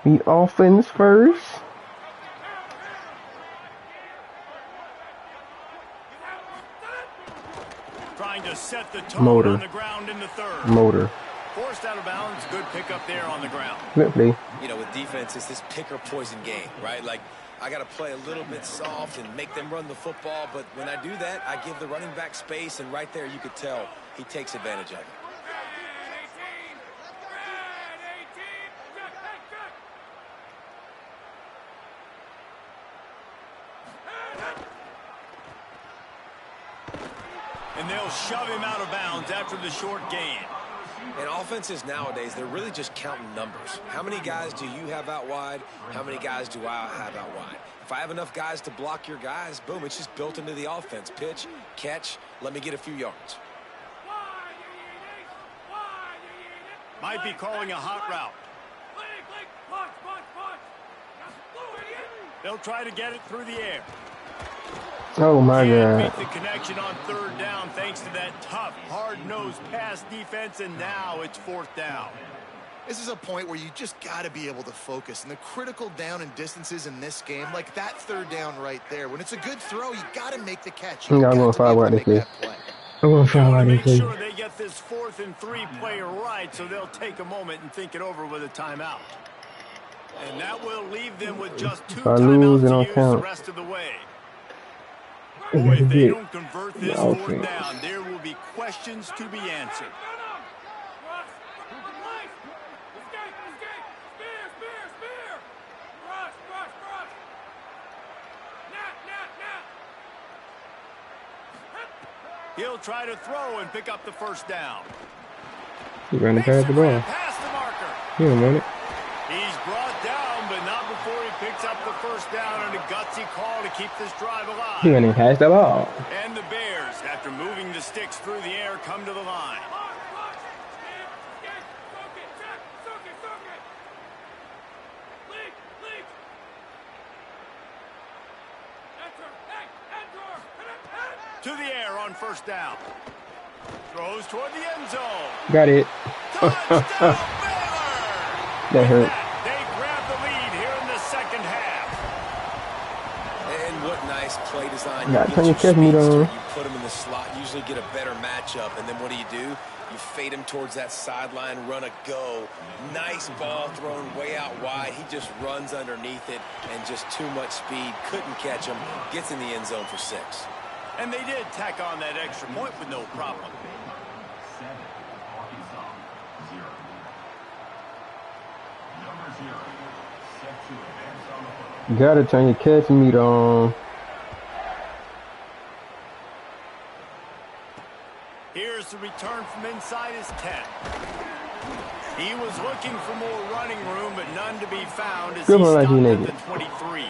We offense first. Trying to set the tone Motor. on the ground in the third. Motor. Forced out of bounds. Good pickup there on the ground. Flip play. You know, with defense, it's this pick or poison game, right? Like, I got to play a little bit soft and make them run the football, but when I do that, I give the running back space, and right there you could tell he takes advantage of it. And they'll shove him out of bounds after the short gain. And offenses nowadays, they're really just counting numbers. How many guys do you have out wide? How many guys do I have out wide? If I have enough guys to block your guys, boom, it's just built into the offense. Pitch, catch, let me get a few yards. Might be calling a hot route. They'll try to get it through the air. Oh my Can't God. make the connection on third down thanks to that tough, hard-nosed pass defense, and now it's fourth down. This is a point where you just got to be able to focus. And the critical down and distances in this game, like that third down right there, when it's a good throw, you got to make the catch. You I'm going got to be able to make this that play. I'm going They to want to make this sure they get this 4th and 3 play right, so they'll take a moment and think it over with a timeout. And that will leave them with just 2 If I lose, timeouts it to don't use count. the rest of the way. You Boy, gotta if they get don't convert this the 4th offense. down, there will be questions to be answered. He'll try to throw and pick up the first down. You running past the ball. Past the marker. You don't want it. He's brought down, but not before he picks up the first down, and a gutsy call to keep this drive alive. You running past the ball. And the Bears, after moving kicks through the air come to the line. To the air on first down. Throws toward the end zone. Got it. Touchdown, Baylor! That hurt. They grab the lead here in the second half. And what nice play design. Yeah, You turn get your catch meet speedster, on. you put him in the slot, usually get a better matchup, and then what do? You fade him towards that sideline, run a go. Nice ball thrown way out wide. He just runs underneath it, and just too much speed. Couldn't catch him. Gets in the end zone for 6. And they did tack on that extra point with no problem. You gotta turn your catch meet on. Here's the return from inside his 10. He was looking for more running room, but none to be found as Good he one, like stopped you at nigga. the 23.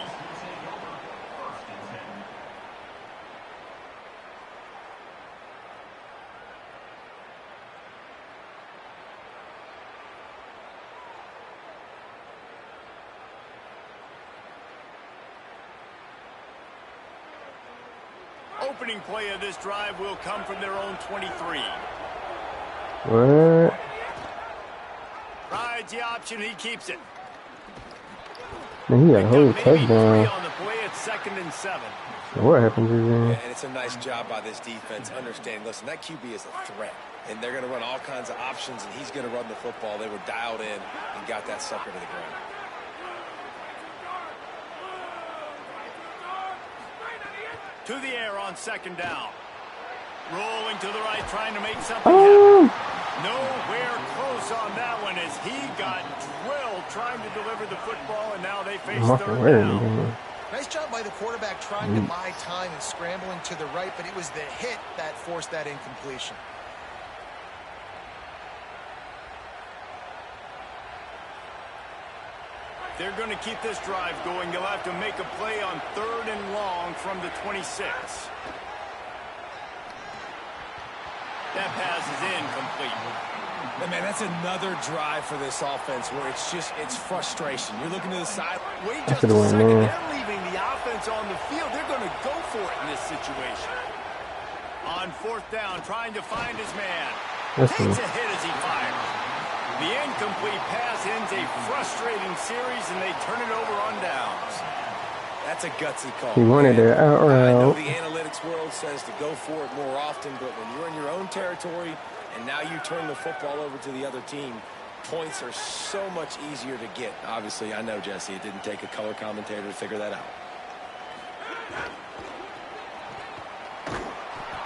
Opening play of this drive will come from their own 23. What? Rides the option, he keeps it. Man, he got a whole Picked up maybe 3 touchdown. on the play at 2nd and 7. What happened to Yeah, him? and it's a nice job by this defense. Understand, listen, that QB is a threat, and they're going to run all kinds of options, and he's going to run the football. They were dialed in and got that sucker to the ground. To the air on 2nd down. Rolling to the right, trying to make something Oh! happen. Nowhere close on that one as he got drilled trying to deliver the football, and now they face I'm 3rd wearing down. again. Nice job by the quarterback trying to buy time and scrambling to the right, but it was the hit that forced that incompletion. They're going to keep this drive going. They'll have to make a play on 3rd and long from the 26. That pass is incomplete. And man, that's another drive for this offense where it's frustration. You're looking to the side. Wait I just should've a went second. there. They're leaving the offense on the field. They're going to go for it in this situation. On 4th down, trying to find his man. That's Takes it. a hit as he fires. The incomplete pass ends a frustrating series, and they turn it over on downs. That's a gutsy call. He wanted man. it out I know route. the analytics world says to go for it more often, but when you're in your own territory and now you turn the football over to the other team, points are so much easier to get. Obviously, I know, Jesse, it didn't take a color commentator to figure that out.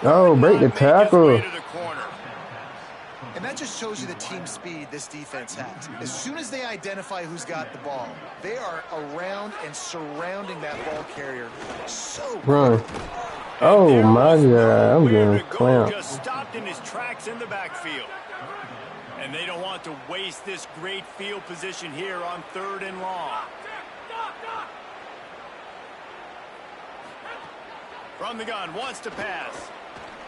Oh, break the Make his way tackle. to the corner. And that just shows you the team speed this defense has. As soon as they identify who's got the ball, they are around and surrounding that ball carrier. So Run. Oh my God, I'm Nowhere getting to go, clamped. just stopped in his tracks in the backfield. And they don't want to waste this great field position here on 3rd and long. From the gun, wants to pass.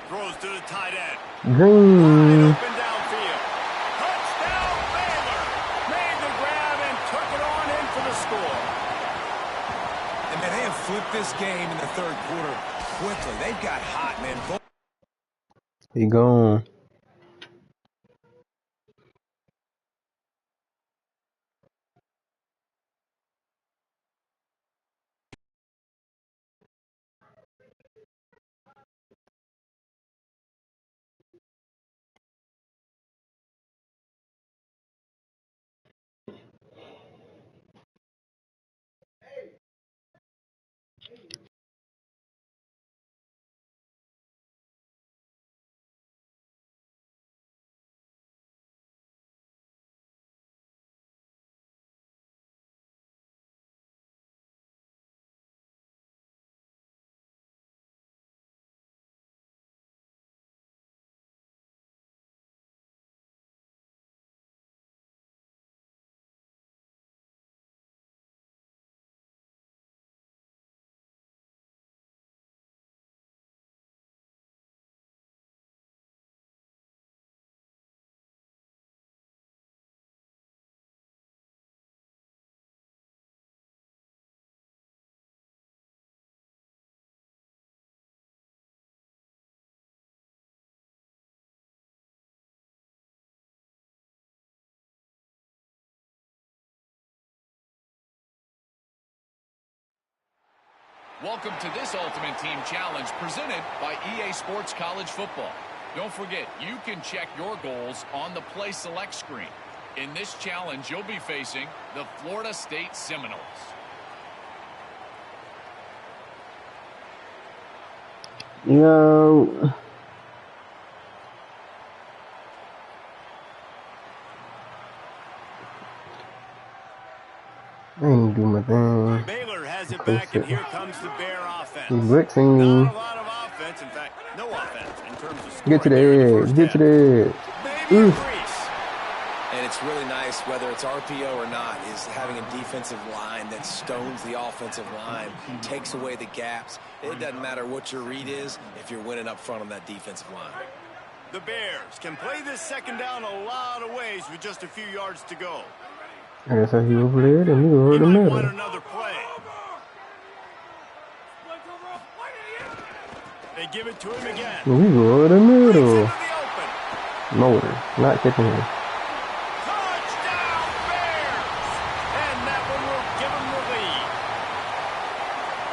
Throws to the tight end. Green. Wide open downfield. Touchdown, Baylor. Made the grab and took it on in for the score. And man, they have flipped this game in the 3rd quarter quickly. They've got hot, man. He gone. Welcome to this Ultimate Team Challenge presented by EA Sports College Football. Don't forget, you can check your goals on the Play Select screen. In this challenge, you'll be facing the Florida State Seminoles. Yo. I ain't do my thing. Baylor has it back, and here comes the Bear offense. He's blitzing. Not a lot of offense. In fact, no offense in terms of scoring. Get to the edge. Get to the edge. Maybe a Oof. crease. And it's really nice, whether it's RPO or not, is having a defensive line that stones the offensive line, takes away the gaps. It doesn't matter what your read is if you're winning up front on that defensive line. The Bears can play this second down a lot of ways with just a few yards to go. I guess he over there, then you over He the might middle. want another play. They give it to him again. We go over the Brings middle. into the open. Motor, not catching him. Touchdown Bears! And that one will give them the lead.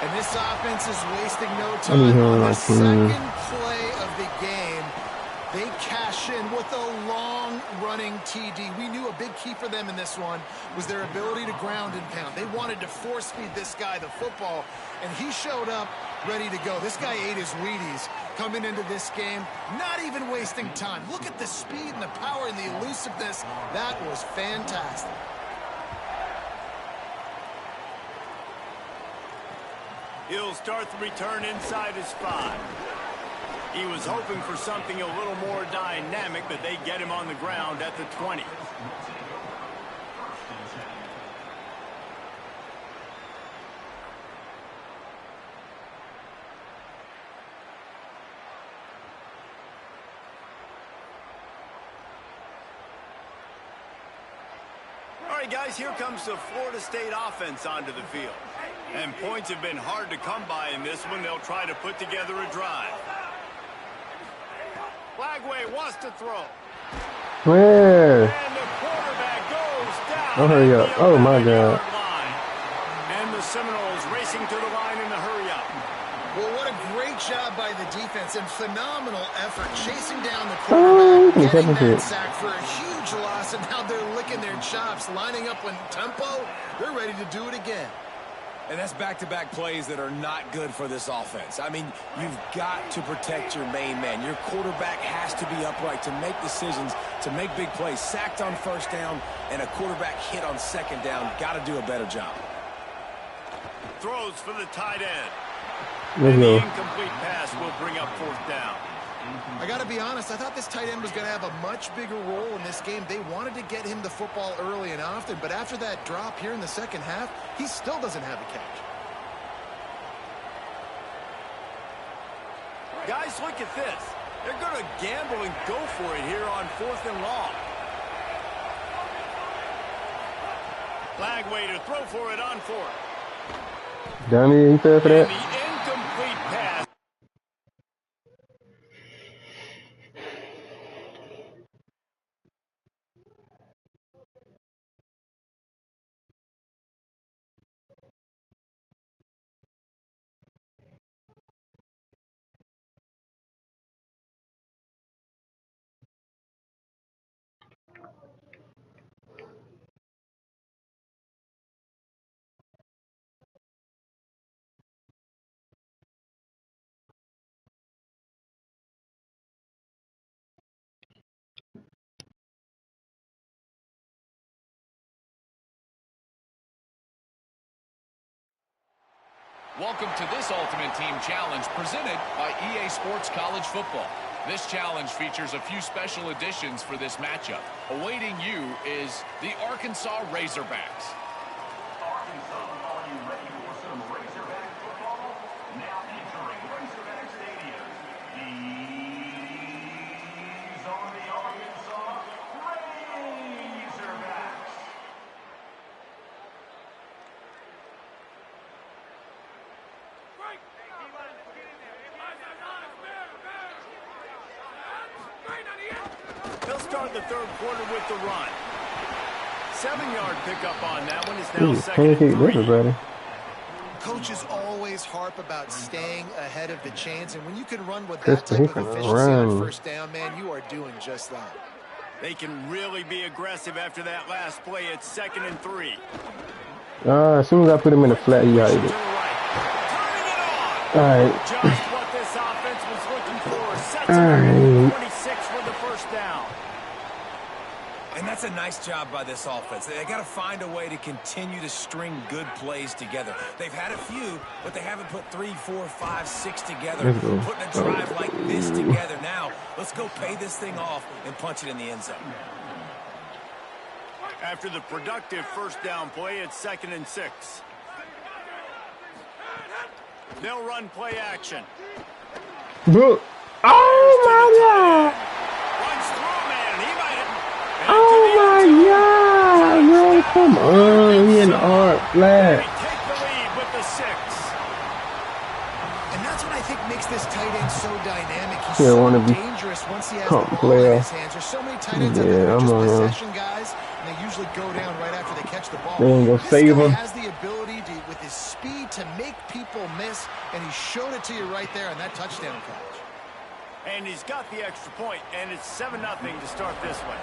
And this offense is wasting no I need time. him On on the my team. second play of the game, they cash in with a long-running TD. We knew a big key for them in this one was their ability to ground and pound. They wanted to force-feed this guy the football, and he showed up ready to go. This guy ate his Wheaties coming into this game, not even wasting time. Look at the speed and the power and the elusiveness. That was fantastic. He'll start the return inside his 5. He was hoping for something a little more dynamic, but they get him on the ground at the 20. All right, guys, here comes the Florida State offense onto the field. And points have been hard to come by in this one. They'll try to put together a drive. Flagway wants to throw. Where? And the quarterback goes down. Oh, hurry at up. the Oh, my 11-yard God. line. And the Seminoles racing to the line in the hurry up. Well, what a great job by the defense and phenomenal effort chasing down the Oh, quarterback, he's getting having that it. sack for a huge loss, and now they're licking their chops, lining up with tempo. They're ready to do it again. And that's back-to-back plays that are not good for this offense. I mean, you've got to protect your main man. Your quarterback has to be upright to make decisions, to make big plays. Sacked on first down and a quarterback hit on second down. Got to do a better job. Throws for the tight end. Let's And the go. incomplete pass will bring up 4th down. I got to be honest, I thought this tight end was going to have a much bigger role in this game. They wanted to get him the football early and often, but after that drop here in the second half, he still doesn't have a catch. Guys, look at this. They're going to gamble and go for it here on 4th and long. Flagway to throw for it on 4th. Dummy, you fell for And that? the incomplete pass. Welcome to this Ultimate Team Challenge presented by EA Sports College Football. This challenge features a few special additions for this matchup. Awaiting you is the Arkansas Razorbacks. Arkansas, are you ready for some Razorback football? Now entering Razorback Stadium. These are the Arkansas Razorbacks. They'll start the 3rd quarter with the run. 7-yard pickup on that one. Is now Ooh, 2nd and pancake 3. everybody. Coaches always harp about staying ahead of the chains, and when you can run with that Crystal, he type of finna efficiency on run. first down, man, you are doing just that. They can really be aggressive after that last play. It's 2nd and 3. As soon as I put him in the flat, he hide To it. the right. Turning it on. Alright. Just what this offense was looking for. Sets them Alright. up 26 for the first down. And that's a nice job by this offense. They got to find a way to continue to string good plays together. They've had a few, but they haven't put 3, 4, 5, 6 together. Let's go. Putting a drive like this together. Now, let's go pay this thing off and punch it in the end zone. After the productive first down play, it's 2nd and 6. They'll run play action. Bro. Oh my God. Runs through a man. He might have. Oh my God, bro, come on, he in the art flat. Take the lead with the 6. And that's what I think makes this tight end so dynamic. He's Yeah, so wanna be dangerous once he has come the ball player. in his hands. There's so many tight ends out Yeah, there that are I'm just on him. possession guys, and they usually go down right after they catch the ball. They ain't gonna This save guy him. has the ability to, with his speed, to make people miss, and he showed it to you right there on that touchdown catch. And he's got the extra point, and it's 7-0 to start this one.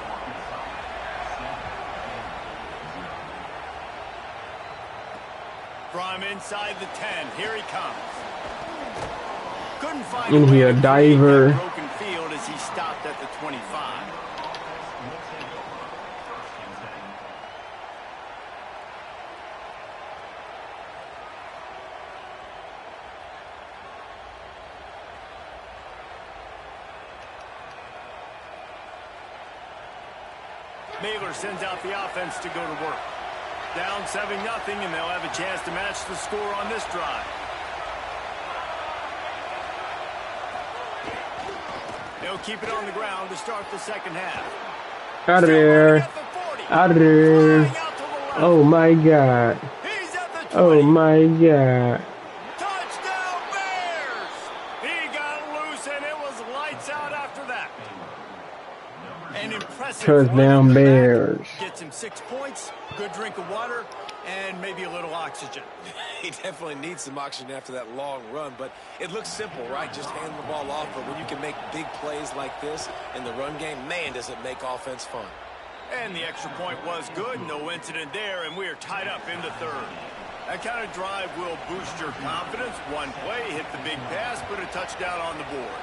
From inside the 10, here he comes. Couldn't find In a way here, to create diver. that broken field as he stopped at the 25. Baylor sends out the offense to go to work. Down 7-0, and they'll have a chance to match the score on this drive. They'll keep it on the ground to start the second half. Out of there. Out of there. Oh my God. He's at the 20. Oh my God. Touchdown Bears! He got loose, and it was lights out after that. An impressive Touchdown run in the back. Bears. Gets him 6 points, good drink of water, and maybe a little oxygen. He definitely needs some oxygen after that long run, but it looks simple, right? Just hand the ball off, but when you can make big plays like this in the run game, man, does it make offense fun. And the extra point was good, no incident there, and we are tied up in the third. That kind of drive will boost your confidence. One play, hit the big pass, put a touchdown on the board.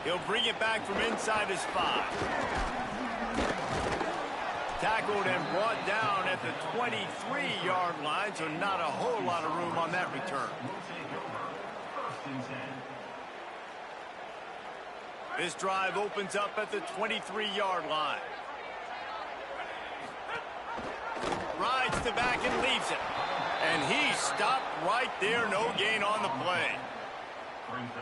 He'll bring it back from inside his 5. Tackled and brought down at the 23-yard line, so not a whole lot of room on that return. This drive opens up at the 23-yard line. Rides the back and leaves it. And he stopped right there, no gain on the play.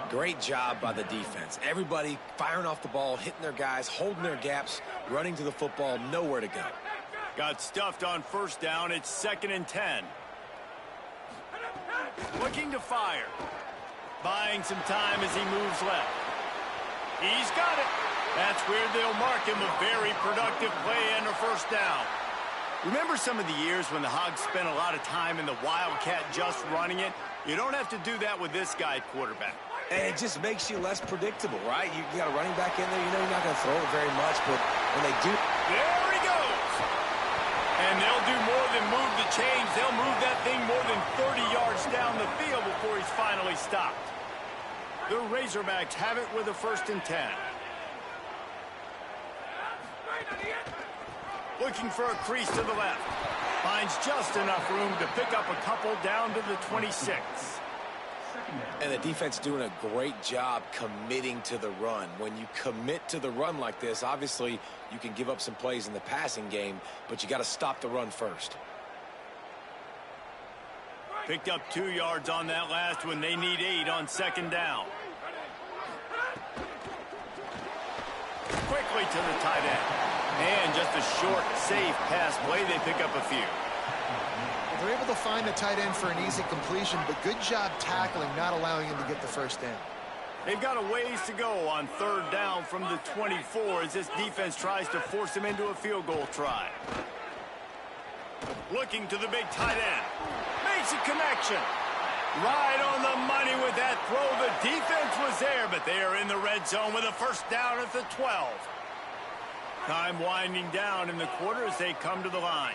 Great job by the defense. Everybody firing off the ball, hitting their guys, holding their gaps, running to the football, nowhere to go. Got stuffed on first down. It's 2nd and 10. Looking to fire. Buying some time as he moves left. He's got it. That's where they'll mark him a very productive play and a first down. Remember some of the years when the Hogs spent a lot of time in the Wildcat just running it? You don't have to do that with this guy at quarterback. And it just makes you less predictable, right? You got a running back in there. You know you're not going to throw it very much, but when they do... There he goes. And they'll do more than move the chains. They'll move that thing more than 30 yards down the field before he's finally stopped. The Razorbacks have it with a 1st and 10. Looking for a crease to the left. Finds just enough room to pick up a couple down to the 26. And the defense doing a great job committing to the run. When you commit to the run like this, obviously you can give up some plays in the passing game, but you got to stop the run first. Picked up 2 yards on that last one. They need 8 on 2nd down. Quickly to the tight end. And just a short, safe pass play. They pick up a few. They're able to find the tight end for an easy completion, but good job tackling, not allowing him to get the first down. They've got a ways to go on 3rd down from the 24 as this defense tries to force him into a field goal try. Looking to the big tight end. Makes a connection. Right on the money with that throw. The defense was there, but they are in the red zone with a first down at the 12. Time winding down in the quarter as they come to the line.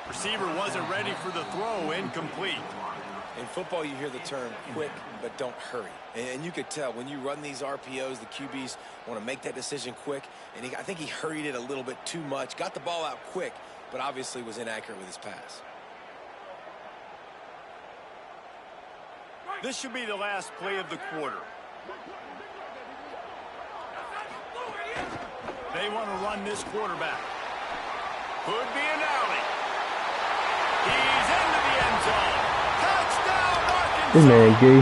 Receiver wasn't ready for the throw. Incomplete. In football, you hear the term quick, but don't hurry. And you could tell when you run these RPOs, the QBs want to make that decision quick. And I think he hurried it a little bit too much. Got the ball out quick, but obviously was inaccurate with his pass. This should be the last play of the quarter. They want to run this quarterback. Could be an alley. He's into the end zone. Touchdown, Arkansas. This man gay.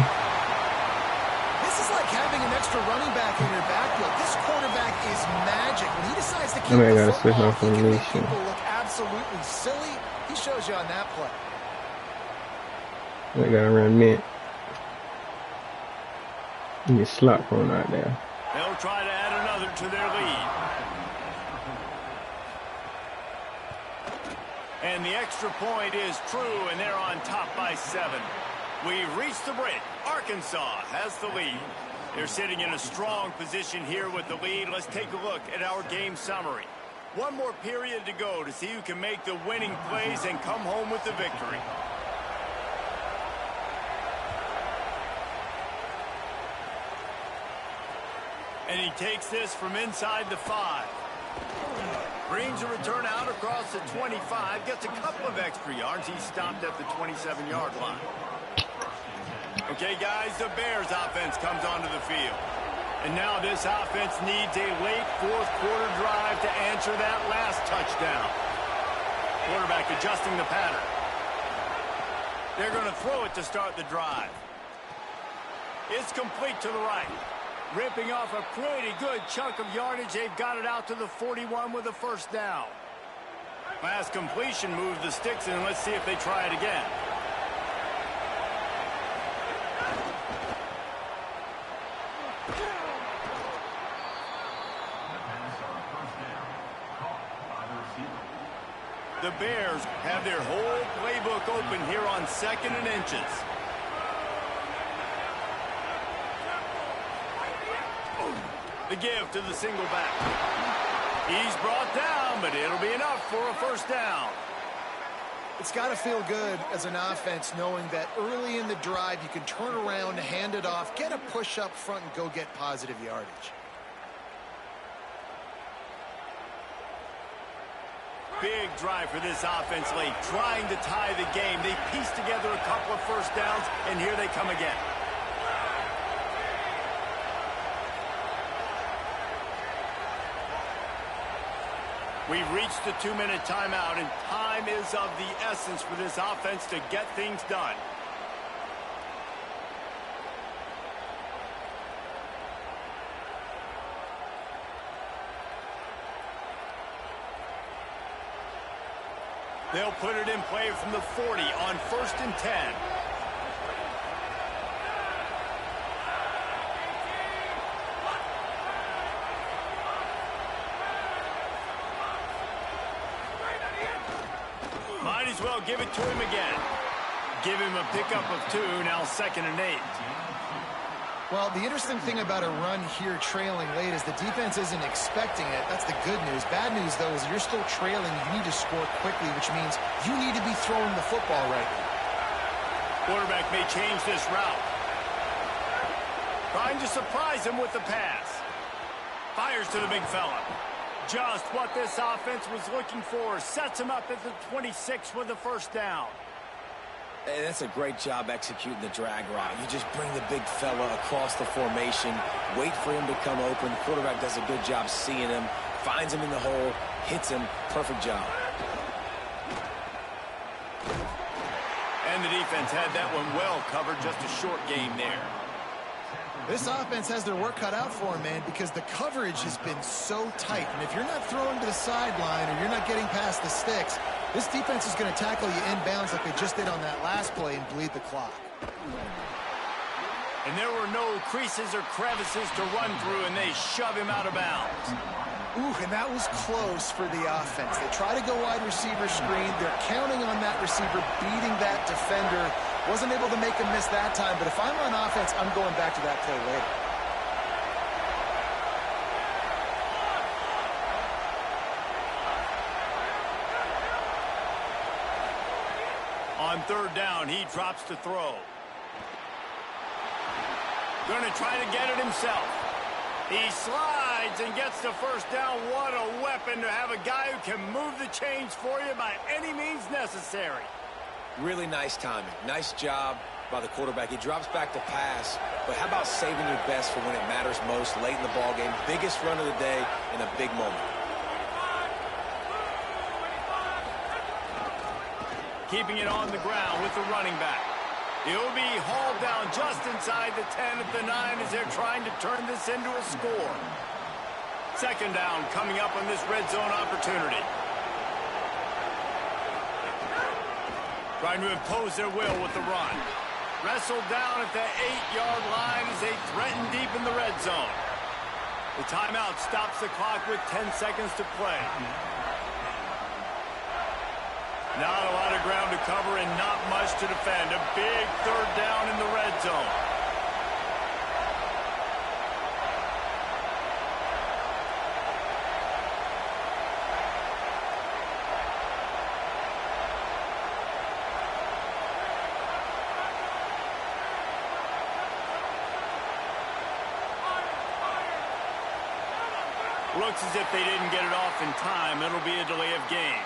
This is like having an extra running back in your backfield. This quarterback is magic. When he decides to keep I the gotta switch football, my he can make formation. people look absolutely silly. He shows you on that play. I gotta run mint. You get slot phone out there. They'll try to add another to their lead. And the extra point is true, and they're on top by 7. We've reached the break. Arkansas has the lead. They're sitting in a strong position here with the lead. Let's take a look at our game summary. One more period to go to see who can make the winning plays and come home with the victory. And he takes this from inside the 5. Brings a return out across the 25. Gets a couple of extra yards. He's stopped at the 27-yard line. Okay, guys, the Bears offense comes onto the field. And now this offense needs a late fourth-quarter drive to answer that last touchdown. Quarterback adjusting the pattern. They're going to throw it to start the drive. It's complete to the right. Ripping off a pretty good chunk of yardage. They've got it out to the 41 with a first down. Last completion moved the sticks, and let's see if they try it again. The Bears have their whole playbook open here on 2nd and inches. The give to the single back. He's brought down, but it'll be enough for a first down. It's got to feel good as an offense knowing that early in the drive you can turn around, hand it off, get a push up front, and go get positive yardage. Big drive for this offense late, trying to tie the game. They pieced together a couple of first downs, and here they come again. We've reached the 2-minute timeout, and time is of the essence for this offense to get things done. They'll put it in play from the 40 on 1st and 10. Might as well give it to him again. Give him a pickup of 2, now 2nd and 8. Well, the interesting thing about a run here trailing late is the defense isn't expecting it. That's the good news. Bad news, though, is you're still trailing. You need to score quickly, which means you need to be throwing the football right now. Quarterback may change this route. Trying to surprise him with the pass. Fires to the big fella. Just what this offense was looking for. Sets him up at the 26 with the first down. Hey, that's a great job executing the drag route. You just bring the big fella across the formation, wait for him to come open. The quarterback does a good job seeing him, finds him in the hole, hits him. Perfect job. And the defense had that one well covered. Just a short game there. This offense has their work cut out for them, man, because the coverage has been so tight. And if you're not throwing to the sideline or you're not getting past the sticks, this defense is going to tackle you inbounds like they just did on that last play and bleed the clock. And there were no creases or crevices to run through, and they shove him out of bounds. Ooh, and that was close for the offense. They try to go wide receiver screen. They're counting on that receiver beating that defender. Wasn't able to make him miss that time, but if I'm on offense, I'm going back to that play later. On third down, he drops to throw. Going to try to get it himself. He slides and gets the first down. What a weapon to have a guy who can move the chains for you by any means necessary. Really nice timing. Nice job by the quarterback. He drops back to pass, but how about saving your best for when it matters most late in the ballgame? Biggest run of the day in a big moment. Keeping it on the ground with the running back. He'll be hauled down just inside the 10 at the 9 as they're trying to turn this into a score. Second down coming up on this red zone opportunity. Trying to impose their will with the run. Wrestled down at the 8-yard line as they threaten deep in the red zone. The timeout stops the clock with 10 seconds to play. Not a lot of ground to cover and not much to defend. A big third down in the red zone. Looks as if they didn't get it off in time. It'll be a delay of game.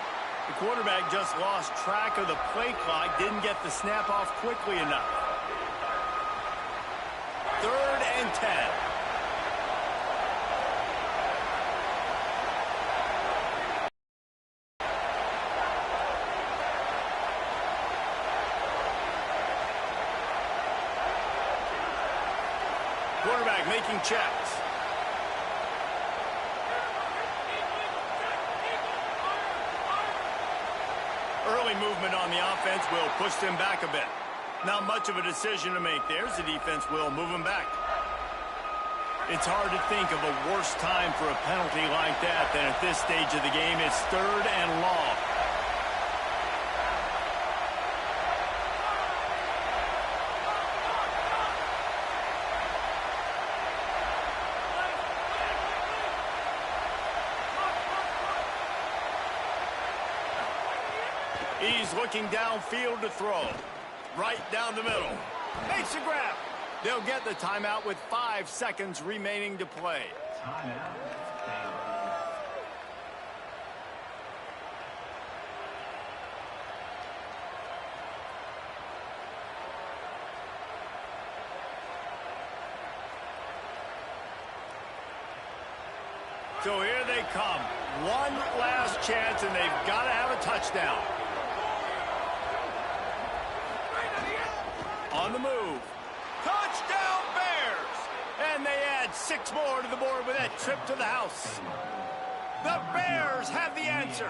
The quarterback just lost track of the play clock, didn't get the snap off quickly enough. 3rd and 10. Quarterback making checks. Early movement on the offense will push them back a bit. Not much of a decision to make. There's the defense will move them back. It's hard to think of a worse time for a penalty like that than at this stage of the game. It's 3rd and long. He's looking downfield to throw. Right down the middle. Makes a grab. They'll get the timeout with 5 seconds remaining to play. So here they come. One last chance, and they've got to have a touchdown. On the move. Touchdown Bears! And they add 6 more to the board with that trip to the house. The Bears have the answer.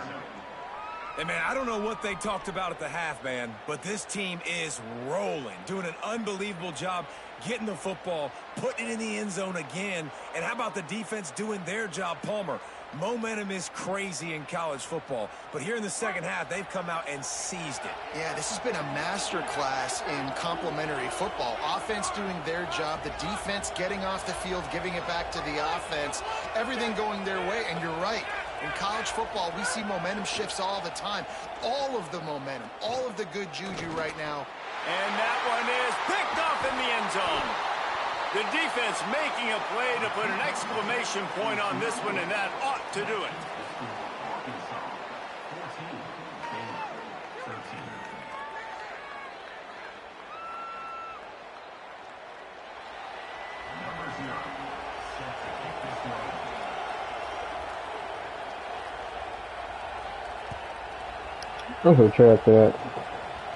Hey, man, I don't know what they talked about at the half, man, but this team is rolling, doing an unbelievable job getting the football, putting it in the end zone again. And how about the defense doing their job, Palmer? Momentum is crazy in college football, but here in the second half, they've come out and seized it. Yeah, this has been a master class in complementary football. Offense doing their job, the defense getting off the field, giving it back to the offense, everything going their way. And you're right, in college football, we see momentum shifts all the time. All of the momentum, all of the good juju right now. And that one is picked up in the end zone. The defense making a play to put an exclamation point on this one, and that ought to do it. I'm so trapped for that.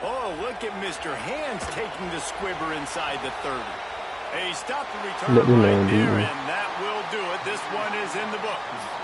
Oh, look at Mr. Hands taking the squibber inside the 30. He stopped the return Let me know, right there, dude. and that will do it. This one is in the books.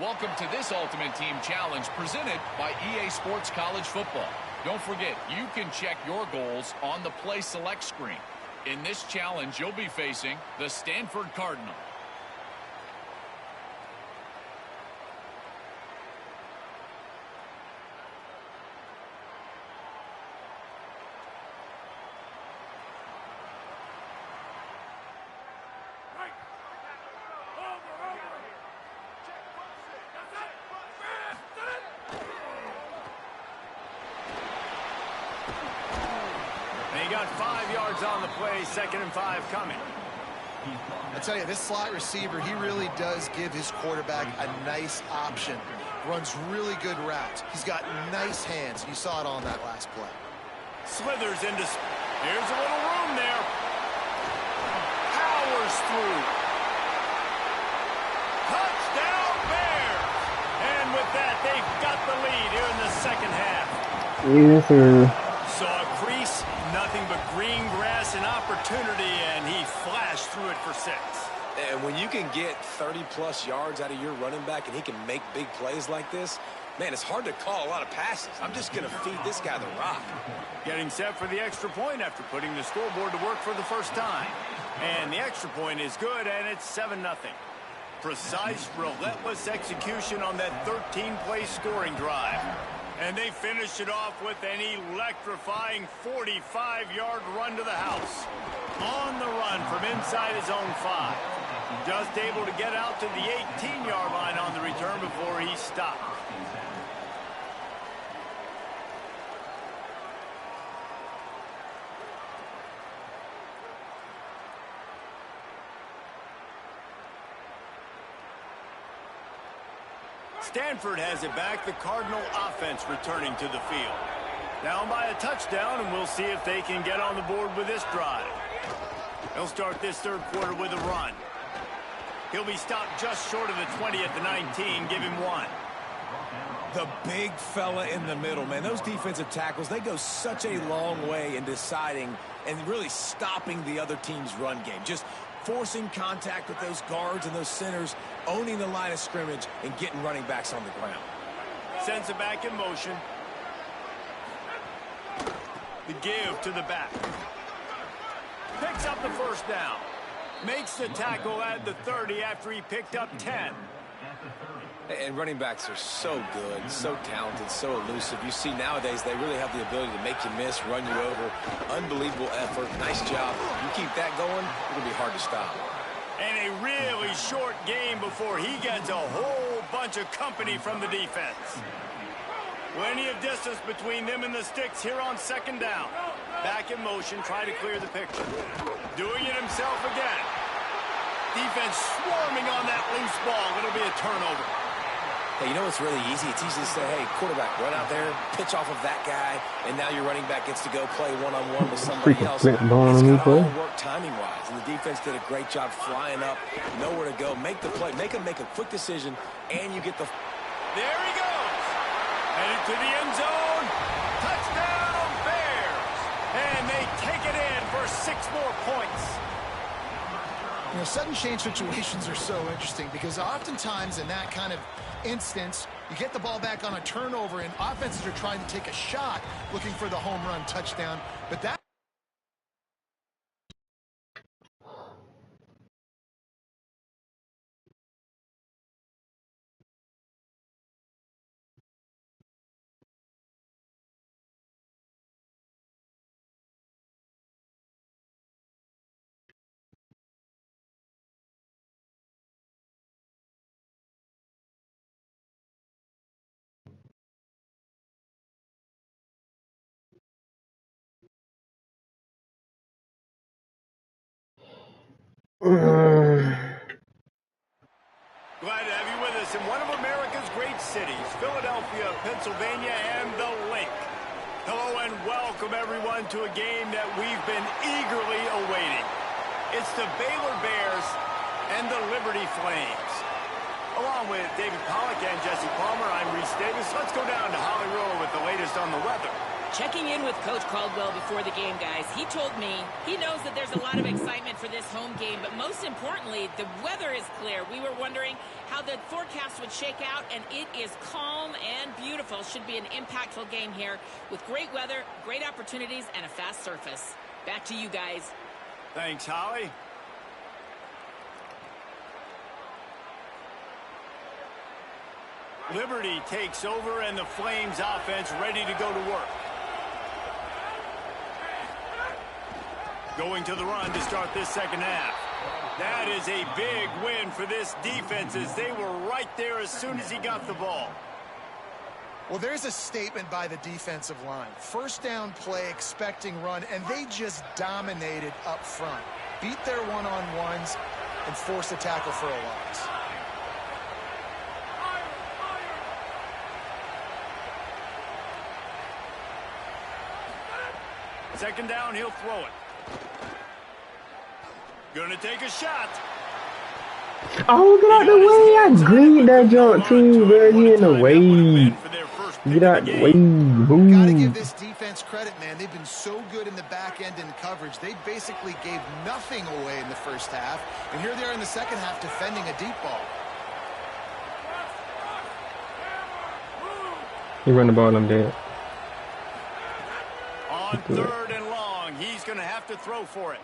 Welcome to this Ultimate Team Challenge presented by EA Sports College Football. Don't forget, you can check your goals on the Play Select screen. In this challenge, you'll be facing the Stanford Cardinal. He got 5 yards on the play, 2nd and 5 coming. I tell you, this slot receiver, he really does give his quarterback a nice option. Runs really good routes. He's got nice hands. You saw it on that last play. Slithers into... Here's a little room there. Powers through. Touchdown Bears! And with that, they've got the lead here in the second half. Yes, sir. Saw a crease, nothing but green grass and opportunity, and he flashed through it for 6. And when you can get 30-plus yards out of your running back and he can make big plays like this, man, it's hard to call a lot of passes. I'm just going to feed this guy the rock. Getting set for the extra point after putting the scoreboard to work for the first time. And the extra point is good, and it's 7-0. Precise, relentless execution on that 13-play scoring drive. And they finished it off with an electrifying 45-yard run to the house. On the run from inside his own 5. Just able to get out to the 18-yard line on the return before he stopped. Stanford has it back. The Cardinal offense returning to the field. Down by a touchdown, and we'll see if they can get on the board with this drive. They'll start this third quarter with a run. He'll be stopped just short of the 20 at the 19. Give him 1. The big fella in the middle, man. Those defensive tackles, they go such a long way in deciding and really stopping the other team's run game. Just forcing contact with those guards and those centers, owning the line of scrimmage, and getting running backs on the ground. Sends it back in motion. The give to the back. Picks up the first down. Makes the tackle at the 30 after he picked up 10. And running backs are so good, so talented, so elusive. You see nowadays they really have the ability to make you miss, run you over. Unbelievable effort. Nice job. You keep that going, it'll be hard to stop. And a really short game before he gets a whole bunch of company from the defense. Plenty of distance between them and the sticks here on 2nd down. Back in motion, try to clear the picture. Doing it himself again. Defense swarming on that loose ball. It'll be a turnover. Hey, you know what's really easy? It's easy to say, hey, quarterback, run out there, pitch off of that guy, and now your running back gets to go play one-on-one with somebody else. It's got to all work timing-wise, and the defense did a great job flying up, nowhere to go. Make the play, make him make a quick decision, and you get the... There he goes. Headed to the end zone. Touchdown, Bears. And they take it in for 6 more points. You know, sudden change situations are so interesting because oftentimes in that kind of instance, you get the ball back on a turnover and offenses are trying to take a shot looking for the home run touchdown. But that Glad to have you with us in one of America's great cities, Philadelphia, Pennsylvania, and the Link. Hello and welcome, everyone, to a game that we've been eagerly awaiting. It's the Baylor Bears and the Liberty Flames. Along with David Pollack and Jesse Palmer, I'm Reese Davis. Let's go down to Hollywood with the latest on the weather. Checking in with Coach Caldwell before the game, guys. He told me he knows that there's a lot of excitement for this home game, but most importantly, the weather is clear. We were wondering how the forecast would shake out, and it is calm and beautiful. Should be an impactful game here with great weather, great opportunities, and a fast surface. Back to you guys. Thanks, Holly. Liberty takes over, and the Flames offense ready to go to work. Going to the run to start this second half. That is a big win for this defense as they were right there as soon as he got the ball. Well, there's a statement by the defensive line. First down play, expecting run, and they just dominated up front. Beat their one-on-ones and forced a tackle for a loss. Second down, he'll throw it. Gonna take a shot. Oh, get out the way. I greened that jump too, bro. Get in the way. Get out the way. Boom. Gotta give this defense credit, man. They've been so good in the back end in coverage. They basically gave nothing away in the first half. And here they are in the second half defending a deep ball. He run the ball, I'm dead. On third and long, he's going to have to throw for it.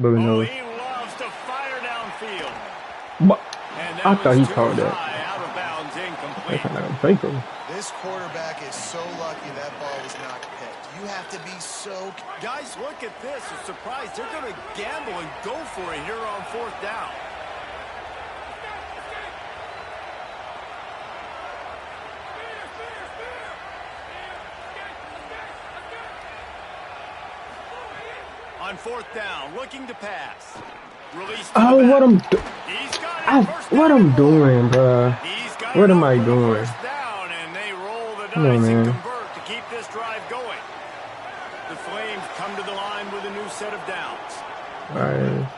Boogie Oh, knows. he loves to fire downfield. What? And I thought he was caught too that. high, out of bounds, That's incomplete. kind of fake him. This quarterback is so lucky that ball was not picked. You have to be so... Guys, look at this. I'm surprised they're going to gamble and go for it here on fourth down. On fourth down, looking to pass. Release to Oh, the what back. I'm He's got it. First what down I'm and doing, bro. He's got What it am up I for the doing? first down, and they roll the Come on, dice and man. convert to keep this drive going. The Flames come to the line with a new set of downs. Alright.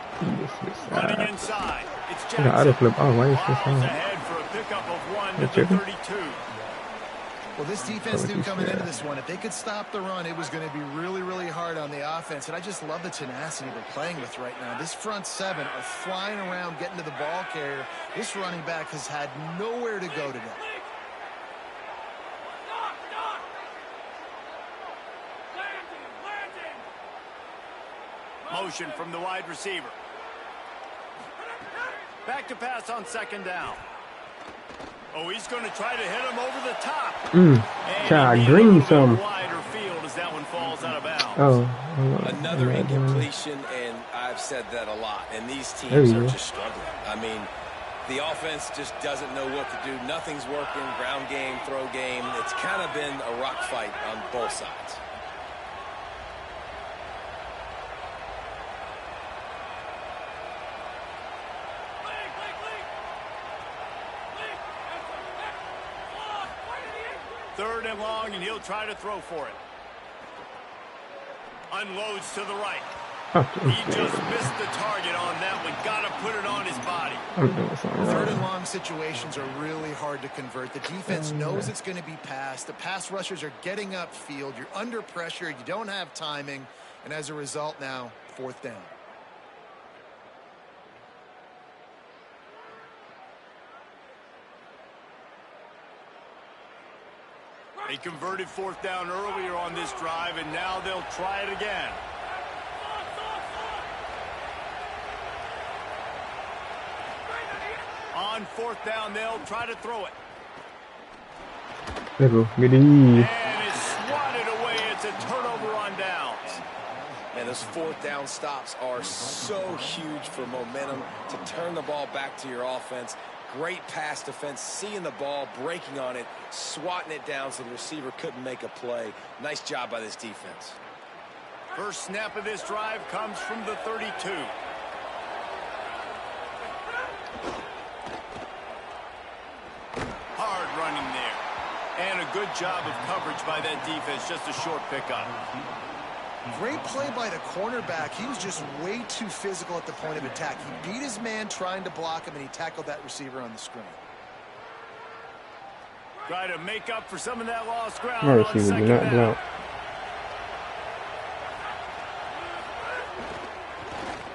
Running inside. It's I got auto Jackson. flip. Oh, why is this Miles on? ahead for a pickup of one to You the chicken? 32. Well, this defense knew coming into this one, if they could stop the run, it was going to be really, really hard on the offense. And I just love the tenacity they're playing with right now. This front seven are flying around, getting to the ball carrier. This running back has had nowhere to go today. Motion from the wide receiver. Back to pass on second down. Oh, he's going to try to hit him over the top. And Try he green a little some. bit wider field as that one falls out of bounds. Oh. Another incompletion, and I've said that a lot. And these There teams you are go. just struggling. I mean, the offense just doesn't know what to do. Nothing's working. Ground game, throw game. It's kind of been a rock fight on both sides. Third and long, and he'll try to throw for it. Unloads to the right. He just missed the target on that one. Got to put it on his body. I'm doing something Third and wrong. long situations are really hard to convert. The defense knows it's going to be passed. The pass rushers are getting upfield. You're under pressure. You don't have timing. And as a result now, fourth down. They converted fourth down earlier on this drive, and now they'll try it again. On fourth down, they'll try to throw it. There you go. Good E. And it's swatted away. It's a turnover on downs. And those fourth down stops are so huge for momentum to turn the ball back to your offense. Great pass defense, seeing the ball, breaking on it, swatting it down so the receiver couldn't make a play. Nice job by this defense. First snap of this drive comes from the 32. Hard running there. And a good job of coverage by that defense. Just a short pickup. Great play by the cornerback. He was just way too physical at the point of attack. He beat his man trying to block him, and he tackled that receiver on the screen. Try to make up for some of that lost ground My on receiver do second not down. block.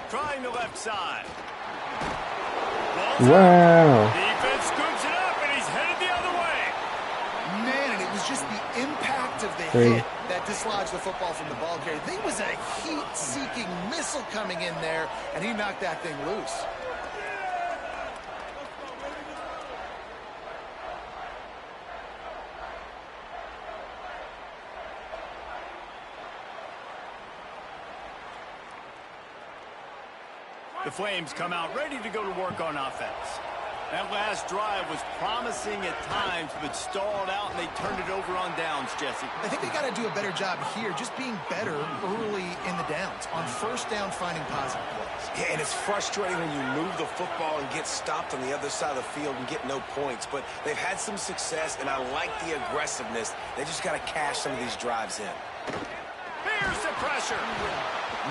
Trying the left side. Wow. Defense scoops it up, and he's headed the other way. Man, and it was just the impact of the Crazy. hit that dislodged the football from the ball carrier. There was a heat-seeking missile coming in there, and he knocked that thing loose. The Flames come out ready to go to work on offense. That last drive was promising at times, but stalled out, and they turned it over on downs, Jesse. I think they got to do a better job here, just being better early in the downs, on first down finding positive plays. Yeah, and it's frustrating when you move the football and get stopped on the other side of the field and get no points. But they've had some success, and I like the aggressiveness. They just got to cash some of these drives in. Here's the pressure.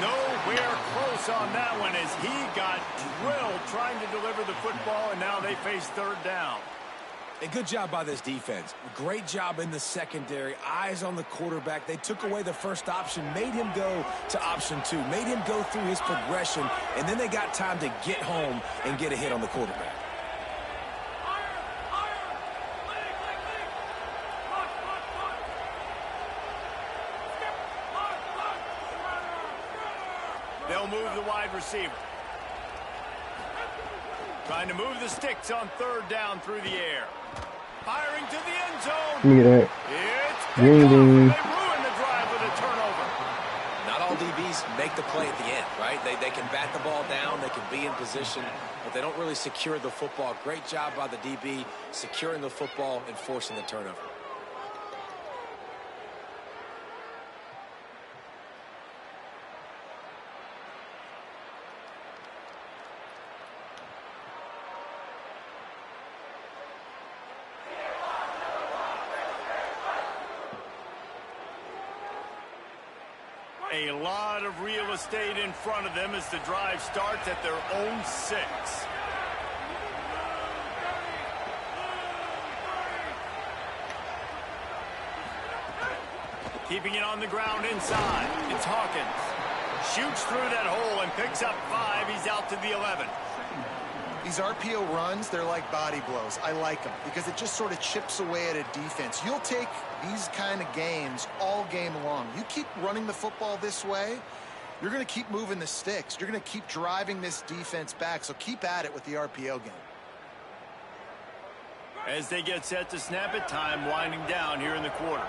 Nowhere close on that one as he got drilled trying to deliver the football, and now they face third down. A good job by this defense. Great job in the secondary. Eyes on the quarterback. They took away the first option, made him go to option 2, made him go through his progression, and then they got time to get home and get a hit on the quarterback. They'll move the wide receiver. Trying to move the sticks on third down through the air. Firing to the end zone. Look at that. It's Ding, picked off, ding. and they ruin the drive with a turnover. Not all DBs make the play at the end, right? They can bat the ball down, they can be in position, but they don't really secure the football. Great job by the DB securing the football and forcing the turnover. A lot of real estate in front of them as the drive starts at their own 6. Keeping it on the ground inside. It's Hawkins. Shoots through that hole and picks up 5. He's out to the 11. These RPO runs, they're like body blows. I like them because it just sort of chips away at a defense. You'll take these kind of games all game long. You keep running the football this way, you're going to keep moving the sticks. You're going to keep driving this defense back, so keep at it with the RPO game. As they get set to snap it, time winding down here in the quarter.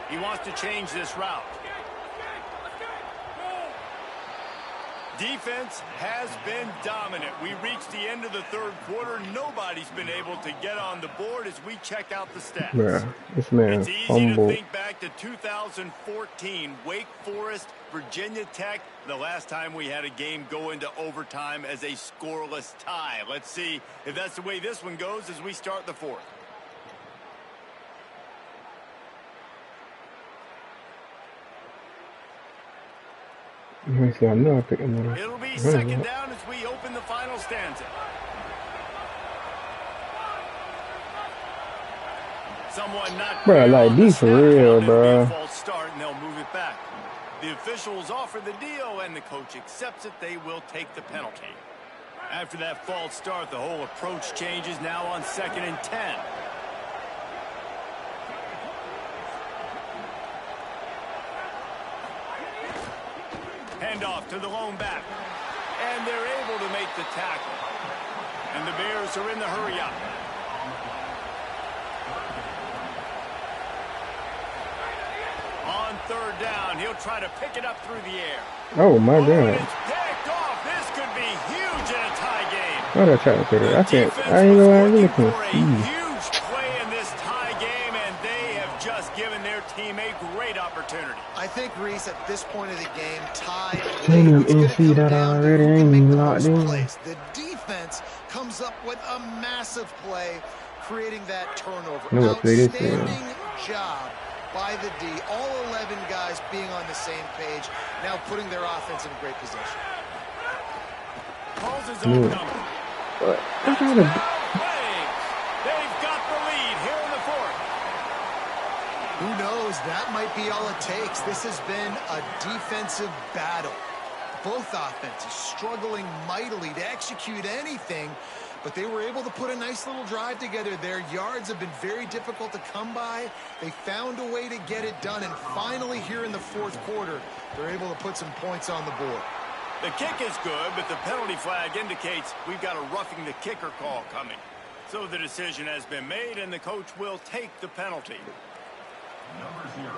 He wants to change this route. Defense has been dominant. We reached the end of the third quarter. Nobody's been able to get on the board as we check out the stats. Bruh, this man It's easy fumbled. to think back to 2014, Wake Forest, Virginia Tech, the last time we had a game go into overtime as a scoreless tie. Let's see if that's the way this one goes as we start the fourth. Let me see, I know I picked another. It'll be second down as we open the final stanza. Someone not Bruh, like, be for real, bruh. False start, and they'll move it back. The officials offer the deal, and the coach accepts it. They will take the penalty. After that false start, the whole approach changes now on 2nd and 10. Handoff to the lone back. And they're able to make the tackle. And the Bears are in the hurry-up. On third down, he'll try to pick it up through the air. Oh my god. It's picked off. This could be huge in a tie game. Why did I try to pick it? I can't. Defense I ain't was gonna lie, I really looking can't for a see. huge play in this tie game, and they have just given their team a great opportunity. I think, Reese, at this point of the game, tie. Damn, it's gonna NC come that down to already who can ain't make the locked most in. plays. The defense comes up with a massive play, creating that turnover. I know what play this is. Outstanding job by the D. All 11 guys being on the same page, now putting their offense in a great position. Calls his own Yeah. number. But I gotta. They've got the lead here in the fourth. Who knows? That might be all it takes. This has been a defensive battle. Both offenses struggling mightily to execute anything, but they were able to put a nice little drive together there. Yards have been very difficult to come by. They found a way to get it done, and finally here in the fourth quarter, they're able to put some points on the board. The kick is good, but the penalty flag indicates we've got a roughing the kicker call coming. So the decision has been made, and the coach will take the penalty. Number 0,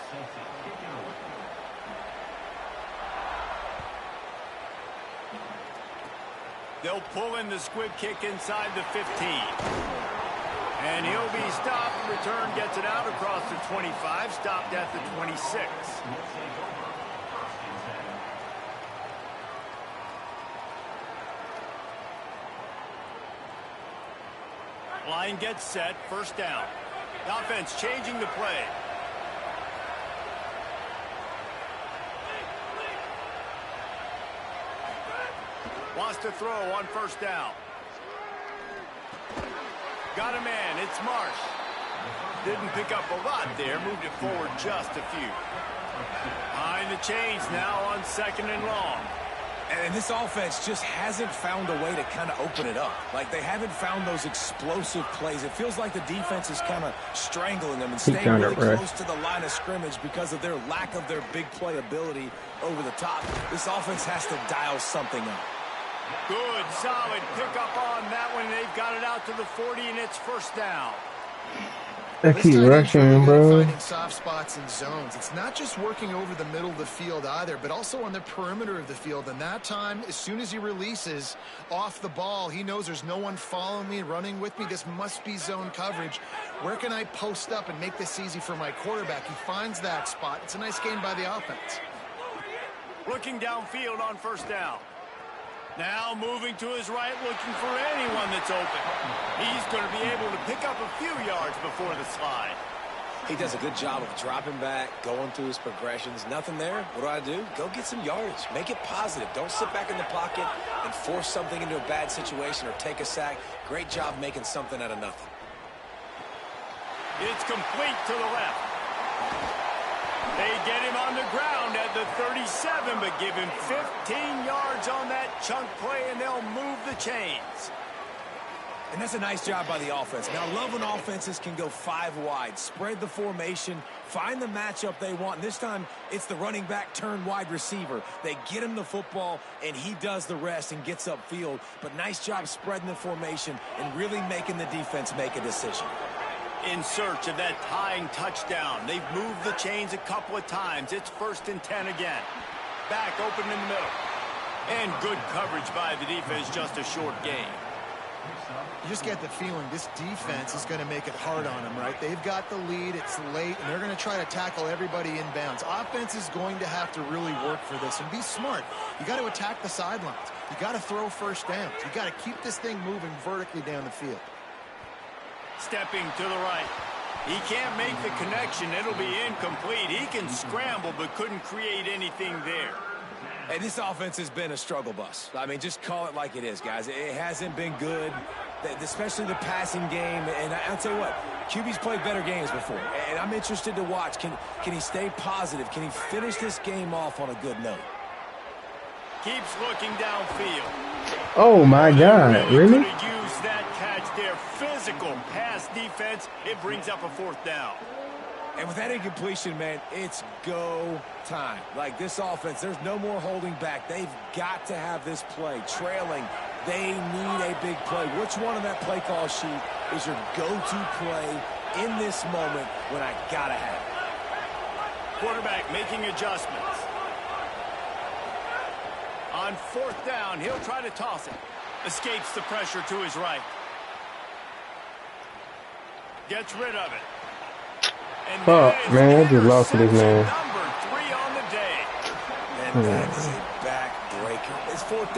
sets it, kick it away. They'll pull in the squib kick inside the 15. And he'll be stopped. Return gets it out across the 25, stopped at the 26. Line gets set, first down. The offense changing the play. Wants to throw on first down. Got a man, it's Marsh. Didn't pick up a lot there, moved it forward just a few. Behind the chains now on second and long. And this offense just hasn't found a way to kind of open it up. Like, they haven't found those explosive plays. It feels like the defense is kind of strangling them and staying really close to the line of scrimmage because of their lack of their big play ability over the top. This offense has to dial something up. Good, solid pickup on that one. They've got it out to the 40, and it's first down. They keep rushing, bro. Finding soft spots and zones. It's not just working over the middle of the field either, but also on the perimeter of the field. And that time, as soon as he releases off the ball, he knows there's no one following me, running with me. This must be zone coverage. Where can I post up and make this easy for my quarterback? He finds that spot. It's a nice gain by the offense. Looking downfield on first down. Now moving to his right, looking for anyone that's open. He's going to be able to pick up a few yards before the slide. He does a good job of dropping back, going through his progressions. Nothing there. What do? Go get some yardage. Make it positive. Don't sit back in the pocket and force something into a bad situation or take a sack. Great job making something out of nothing. It's complete to the left. They get him on the ground at the 37, but give him 15 yards on that chunk play, and they'll move the chains. And that's a nice job by the offense. Now, I love when offenses can go 5 wide, spread the formation, find the matchup they want. And this time, it's the running back turned wide receiver. They get him the football, and he does the rest and gets upfield. But nice job spreading the formation and really making the defense make a decision. In search of that tying touchdown. They've moved the chains a couple of times. It's 1st and 10 again. Back open in the middle. And good coverage by the defense, just a short gain. You just get the feeling this defense is going to make it hard on them, right? They've got the lead, it's late, and they're going to try to tackle everybody inbounds. Offense is going to have to really work for this and be smart. You got to attack the sidelines. You got to throw first downs. You got to keep this thing moving vertically down the field. Stepping to the right. He can't make the connection. It'll be incomplete. He can scramble, but couldn't create anything there. And this offense has been a struggle bus. I mean, just call it like it is, guys. It hasn't been good, especially the passing game. And I'll tell you what, QB's played better games before. And I'm interested to watch. Can he stay positive? Can he finish this game off on a good note? Keeps looking downfield. Oh, my God. Really? Could have used that catch there. Physical pass defense. It brings up a 4th down. And with that incompletion, man, it's go time. Like, this offense, there's no more holding back. They've got to have this play. Trailing, they need a big play. Which one on that play call sheet is your go-to play in this moment when I got to have it? Quarterback making adjustments. On 4th down, he'll try to toss it. Escapes the pressure to his right. Gets rid of it. And Fuck, man, I just lost to this man. Number 3 on the day. And that is a back breaker. It's 4th down.